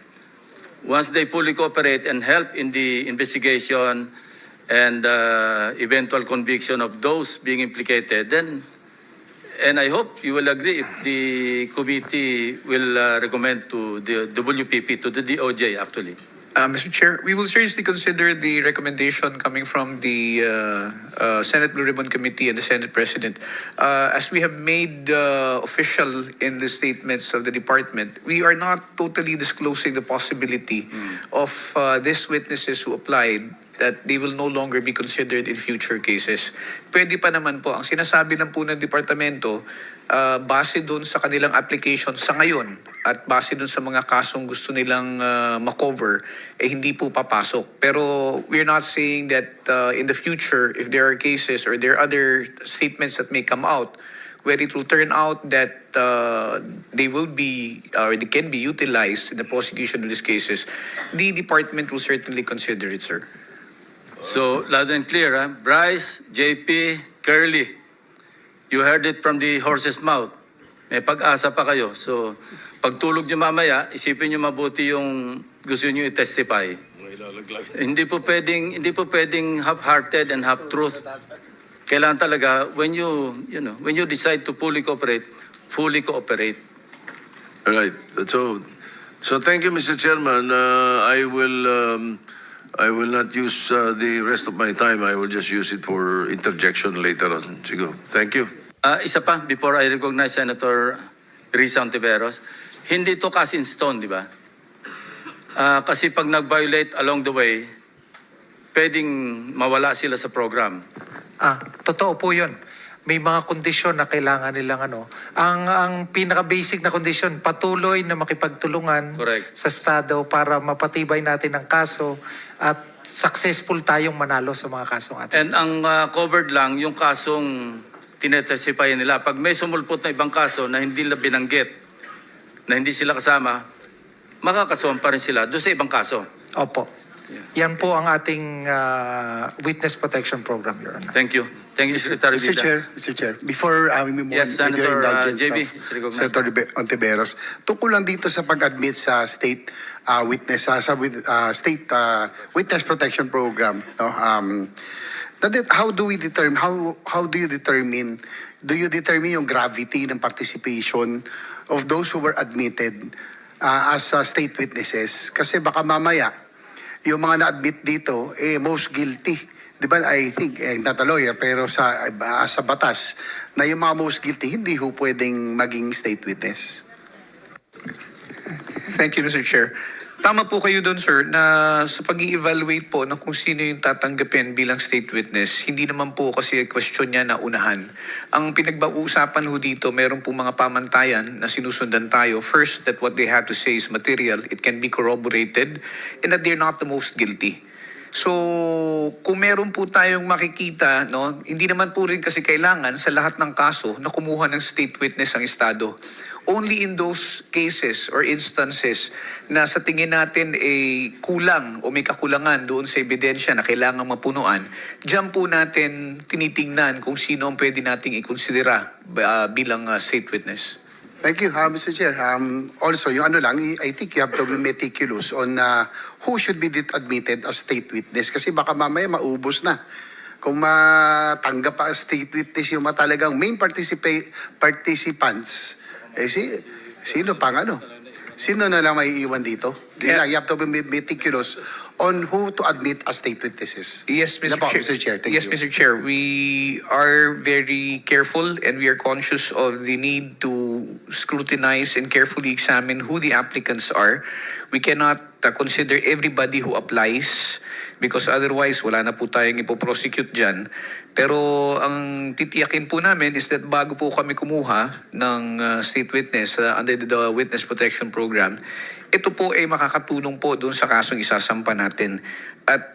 once they fully cooperate and help in the investigation and eventual conviction of those being implicated, then, and I hope you will agree if the committee will recommend to the WPP, to the DOJ actually. Mr. Chair, we will seriously consider the recommendation coming from the Senate Blue Ribbon Committee and the Senate President. As we have made official in the statements of the department, we are not totally disclosing the possibility of these witnesses who applied that they will no longer be considered in future cases. Pwede pa naman po, ang sinasabi lang po ng departamento, base doon sa kanilang application sa ngayon at base doon sa mga kasong gusto nilang makover, hindi po papasok. Pero we're not saying that in the future, if there are cases or there are other statements that may come out, where it will turn out that they will be or they can be utilized in the prosecution of these cases, the department will certainly consider it, sir. So, loud and clear, ha? Bryce, JP, Curly, you heard it from the horse's mouth. May pag-asa pa kayo. So, pagtulog nyo mamaya, isipin nyo mabuti yung gusto nyo i-testify. Hindi po pwedeng half-hearted and half-truth. Kailangan talaga, when you decide to fully cooperate, fully cooperate. All right. So thank you, Mr. Chairman. I will not use the rest of my time. I will just use it for interjection later on. Sigo. Thank you. Isa pa, before I recognize Senator Risa Ontiveros, hindi to cast in stone, di ba? Kasi pag nag-violate along the way, pwedeng mawala sila sa program. Totoo po yun. May mga kondisyon na kailangan nilang Ang pinaka-basic na kondisyon, patuloy na makipagtulungan Correct. sa Estado para mapatibay natin ang kaso at successful tayong manalo sa mga kasong atin. And ang covered lang, yung kasong tinetestify nila. Pag may sumulpot na ibang kaso na hindi nila binanggit, na hindi sila kasama, makakasuhan pa rin sila doon sa ibang kaso. Opo. Yan po ang ating witness protection program, Your Honor. Thank you. Thank you, Secretary Vida. Mr. Chair, before we move Yes, on with your Senator indulgence JB of is recognized. Senator Ontiveros, tungkol lang dito sa pag-admit sa state witness state witness protection program. No? How do we determine? How do you determine? Do you determine yung gravity ng participation of those who were admitted as state witnesses? Kasi baka mamaya yung mga na-admit dito, most guilty. Di ba, I think, not a lawyer, pero sa batas, na yung mga most guilty, hindi ho pwedeng maging state witness. Thank you, Mr. Chair. Tama po kayo doon, sir, na sa pag-i-evaluate po ng kung sino yung tatanggapin bilang state witness, hindi naman po kasi question niya na unahan. Ang pinagba-uusapan ho dito, meron po mga pamantayan na sinusundan tayo. First, that what they have to say is material, it can be corroborated, and that they're not the most guilty. So, kung meron po tayong makikita, no, hindi naman po rin kasi kailangan sa lahat ng kaso na kumuha ng state witness ang Estado. Only in those cases or instances na sa tingin natin kulang o may kakulangan doon sa ebidensya na kailangang mapunuan, diyan po natin tinitingnan kung sino ang pwede nating ikonsidera bilang state witness. Thank you, Mr. Chair. Also, yung I think you have to be meticulous on who should be admitted as state witness kasi baka mamaya maubos na. Kung matanggap pa as state witness yung talagang main participants, sino pang Sino na lang may iwan dito? You have to be meticulous on who to admit as state witnesses. Yes, Yan Mr. po, Chair. Mr. Chair, thank yes, you. Mr. Chair. We are very careful and we are conscious of the need to scrutinize and carefully examine who the applicants are. We cannot consider everybody who applies because otherwise wala na po tayong ipoprosecute dyan. Pero ang titiyakin po namin is that bago po kami kumuha ng state witness under the Witness Protection Program, ito po ay makakatulong po doon sa kasong isasampa natin. At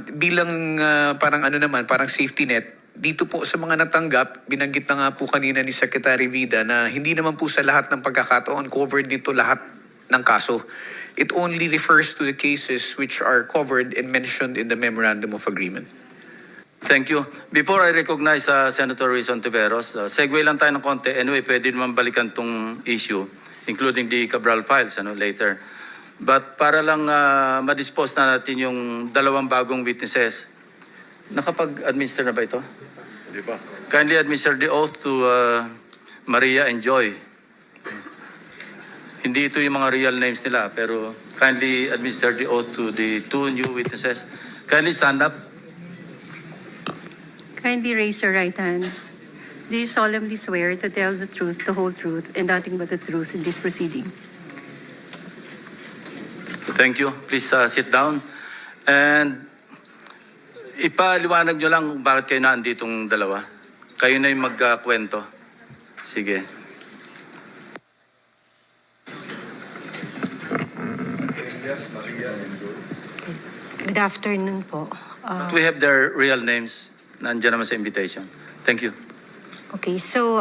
bilang parang safety net, dito po sa mga natanggap, binanggit na nga po kanina ni Secretary Vida na hindi naman po sa lahat ng pagkakataon covered dito lahat ng kaso. It only refers to the cases which are covered and mentioned in the Memorandum of Agreement. Thank you. Before I recognize Senator Ruiz Ontiveros, segue lang tayo ng konti. Anyway, pwede naman balikan tong issue, including the Cabral files later. But para lang ma-dispose na natin yung dalawang bagong witnesses, nakapag-administer na ba ito? Di ba? Kindly administer the oath to Maria and Joy. Hindi ito yung mga real names nila, pero kindly administer the oath to the two new witnesses. Kindly stand up. Kindly raise your right hand. Do you solemnly swear to tell the truth, the whole truth, and nothing but the truth in this proceeding? Thank you. Please sit down. And ipaliwanag nyo lang kung bakit kayo naanditong dalawa. Kayo na yung magkwento. Sige. Good afternoon po. We have their real names. Nandiyan naman sa invitation. Thank you. Okay, so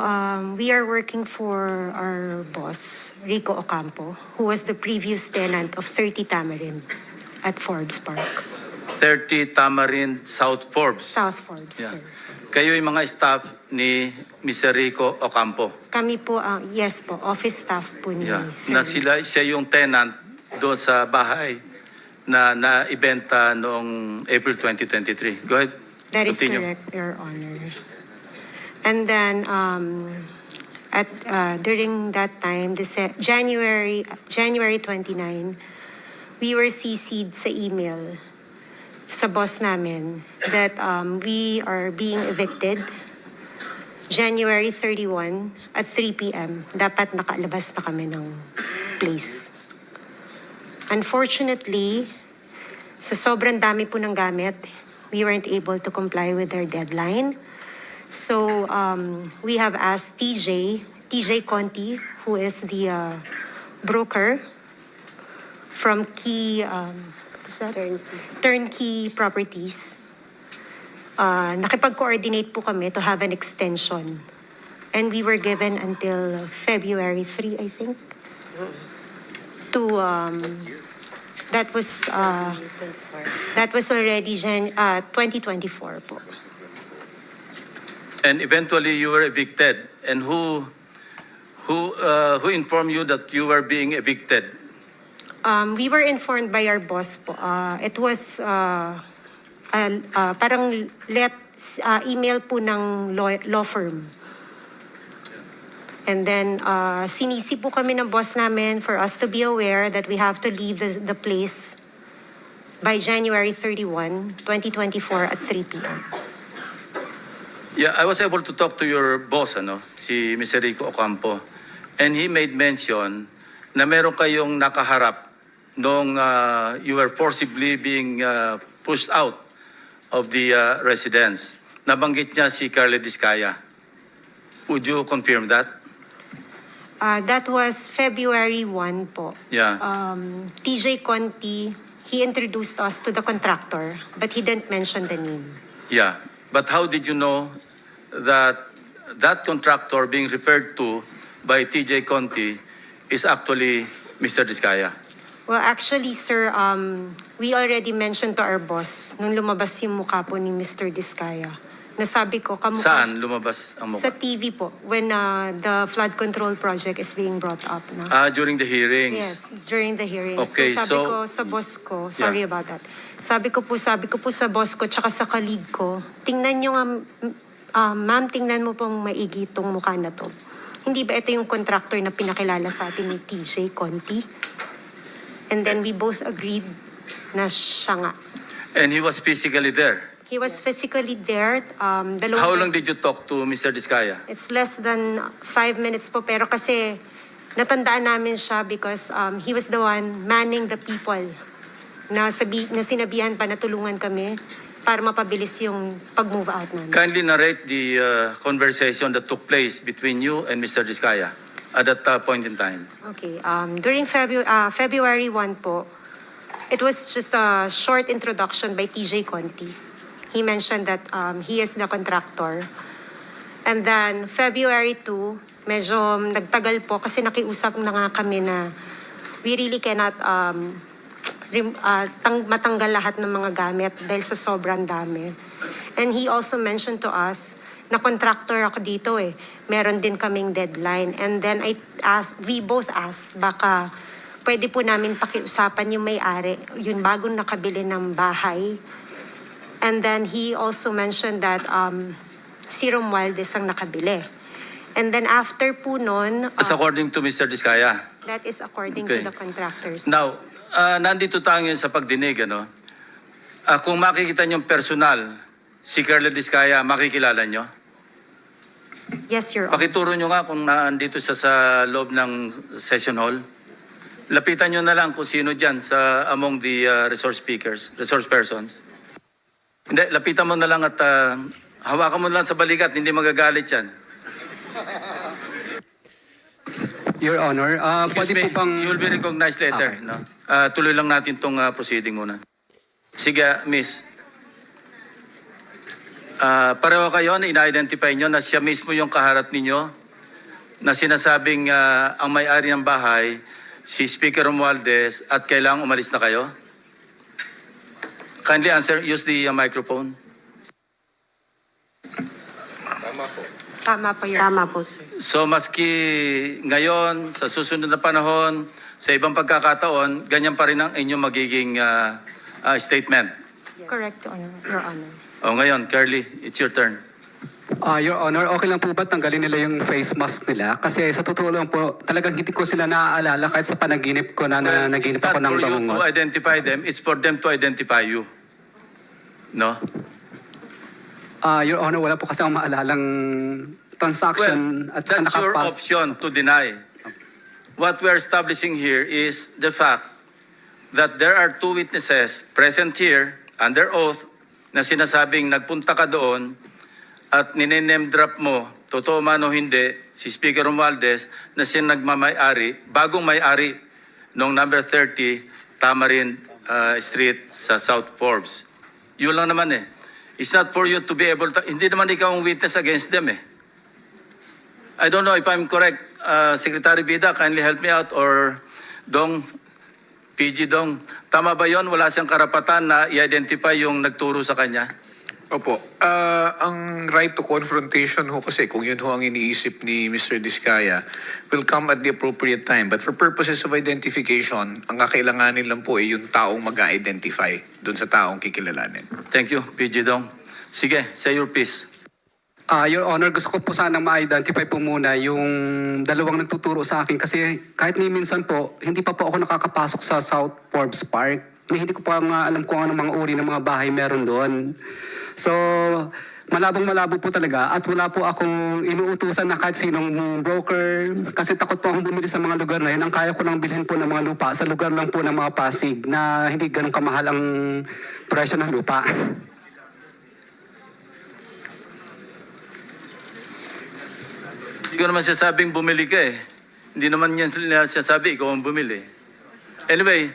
we are working for our boss, Rico Ocampo, who was the previous tenant of 30 Tamarind at Forbes Park. 30 Tamarind, South Forbes. South Forbes, Yeah. sir. Kayo yung mga staff ni Mr. Rico Ocampo. Kami po, yes po, office staff po ni Yeah. Sir. Na siya yung tenant doon sa bahay na naibenta noong April 2023. Go ahead. That is Continue. correct, Your Honor. And then, during that time, January 29, we were CC'd sa email sa boss namin that we are being evicted January 31 at 3 p.m. Dapat nakalabas na kami ng place. Unfortunately, sa sobrang dami po ng gamit, we weren't able to comply with their deadline. So we have asked TJ Conti, who is the broker from Turnkey Properties. Nakipag-coordinate po kami to have an extension. And we were given until February 3, I think, to that was already 2024 po. And eventually you were evicted. And who informed you that you were being evicted? We were informed by our boss po. It was parang email po ng law firm. And then sinisi po kami ng boss namin for us to be aware that we have to leave the place by January 31, 2024 at 3 p.m. Yeah, I was able to talk to your boss, si Mr. Rico Ocampo. And he made mention na meron kayong nakaharap nung you were forcibly being pushed out of the residence. Nabanggit niya si Carla Discaya. Would you confirm that? That was February 1 po. Yeah. TJ Conti, he introduced us to the contractor, but he didn't mention the name. Yeah. But how did you know that that contractor being referred to by TJ Conti is actually Mr. Discaya? Well, actually, sir, we already mentioned to our boss nung lumabas yung mukha po ni Mr. Discaya. Nasabi ko, kamukha Saan lumabas ang sa mukha? TV po, when the flood control project is being brought up. No? During the hearings. Yes, during the hearings. Okay, so sabi so- ko sa boss ko, sorry Yeah. about that. Sabi ko po sa boss ko, tsaka sa colleague ko, tingnan nyo nga, ma'am, tingnan mo pong maigi itong mukha na to. Hindi ba ito yung contractor na pinakilala sa atin ni TJ Conti? And then we both agreed na siya nga. And he was physically there. He was physically there. How long did you talk to Mr. Diskaya? It's less than 5 minutes po, pero kasi natandaan namin siya because he was the one manning the people na sinabihan pa na tulungan kami para mapabilis yung pag-move out namin. Kindly narrate the conversation that took place between you and Mr. Diskaya at that point in time. Okay. During February 1 po, it was just a short introduction by TJ Conti. He mentioned that he is the contractor. And then February 2, medyo nagtagal po kasi nakiusap na nga kami na we really cannot matanggal lahat ng mga gamit dahil sa sobrang dami. And he also mentioned to us na contractor ako dito eh. Meron din kaming deadline. And then we both asked baka pwede po namin pakiusapan yung may-ari, yung bagong nakabili ng bahay. And then he also mentioned that si Romualdez ang nakabili. And then after po nun, That's according to Mr. Diskaya. that is according Okay. to the contractors. Now, nandito tayo ngayon sa pagdinig, ano? Kung makikita niyo personal, si Carla Diskaya, makikilala niyo? Yes, Your Honor. Pakituro niyo nga kung nandito siya sa loob ng session hall. Lapitan niyo na lang kung sino dyan sa among the resource persons. Hindi, lapitan mo na lang at hawakan mo na lang sa balikat, hindi magagalit yan. Your Honor, Excuse pwede me, po bang... you will be recognized later. Okay. No? Tuloy lang natin itong proceeding muna. Sige, miss. Pareho kayo na ina-identify nyo na siya mismo yung kaharap ninyo na sinasabing ang may-ari ng bahay, si Speaker Romualdez, at kailangang umalis na kayo? Kindly answer, use the microphone. Tama po, Your Honor. Tama po, sir. So maski ngayon, sa susunod na panahon, sa ibang pagkakataon, ganyan pa rin ang inyong magiging statement. Correct, Your Honor. O ngayon, Carly, it's your turn. Your Honor, okay lang po ba tanggalin nila yung face mask nila? Kasi sa totoo lang po, talagang hindi ko sila naaalala kahit sa panaginip ko na naginip ako ng It's not for you to bangungot. identify them, it's for them to identify you. No? Your Honor, wala po kasi akong maalalang transaction Well, at saka that's your nakapas. option to deny. What we're establishing here is the fact that there are two witnesses present here under oath na sinasabing nagpunta ka doon at nine-name drop mo, totoo man o hindi, si Speaker Romualdez na siya nagmamay-ari, bagong may-ari noong number 30 Tamarin Street sa South Forbes. Yun lang naman eh. It's not for you to be able to, hindi naman ikaw ang witness against them eh. I don't know if I'm correct. Secretary Bida, kindly help me out, or Dong, PG Dong. Tama ba yon? Wala siyang karapatan na i-identify yung nagturo sa kanya? Opo. Ang right to confrontation ho kasi kung yun ho ang iniisip ni Mr. Diskaya will come at the appropriate time. But for purposes of identification, ang kakailanganin lang po ay yung taong mag-identify dun sa taong kikilalanin. Thank you, PG Dong. Sige, say your piece. Your Honor, gusto ko po sanang ma-identify po muna yung dalawang nagtuturo sa akin kasi kahit ni minsan po, hindi pa po ako nakakapasok sa South Forbes Park. Hindi ko pa nga alam kung ano mga uri ng mga bahay meron doon. So, malabong-malabo po talaga at wala po akong inuutusan na kahit sinong broker kasi takot po akong bumili sa mga lugar na yun. Ang kaya ko lang bilhin po ng mga lupa sa lugar lang po ng mga Pasig na hindi ganun kamahal ang presyo ng lupa. Hindi ko naman sasabing bumili ka eh. Hindi naman yan sinasabi, ikaw ang bumili. Anyway,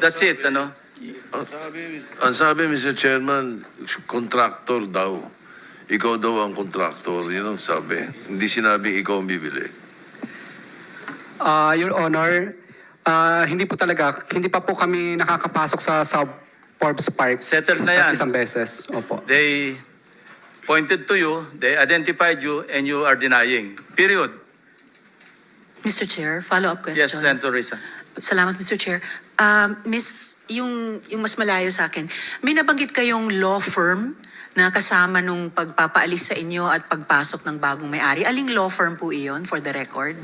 that's it, ano? Ang sabi, Mr. Chairman, contractor daw. Ikaw daw ang contractor. Yun ang sabi. Hindi sinabing ikaw ang bibili. Your Honor, hindi po talaga, hindi pa po kami nakakapasok sa South Forbes Park. Settled na yan. Isang beses, opo. They pointed to you, they identified you, and you are denying. Period. Mr. Chair, follow-up question. Yes, Senator Risa. Salamat, Mr. Chair. Miss, yung mas malayo sa akin, may nabanggit kayong law firm na kasama nung pagpapaalis sa inyo at pagpasok ng bagong may-ari. Aling law firm po iyon for the record?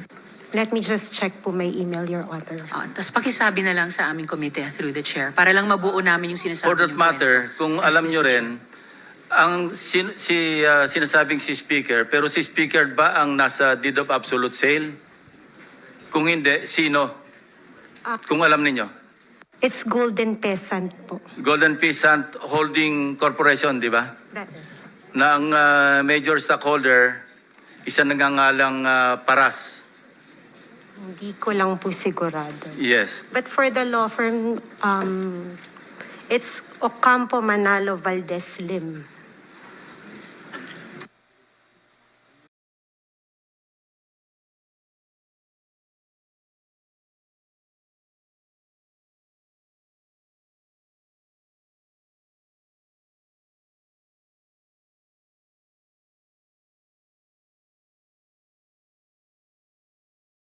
Let me just check po my email, Your Honor. Tapos pakisabi na lang sa aming komite through the chair para lang mabuo namin yung sinasabi For that niyong matter, kwento. kung Yes, alam Mr. nyo Chair. rin, ang sinasabing si Speaker, pero si Speaker ba ang nasa deed of absolute sale? Kung hindi, sino? Kung alam ninyo. It's Golden Peasant po. Golden Peasant Holding Corporation, di ba? That is. Na ang major stockholder, isa nangangalang Paras. Hindi ko lang po sigurado. Yes. But for the law firm, it's Ocampo Manalo Valdez Lim.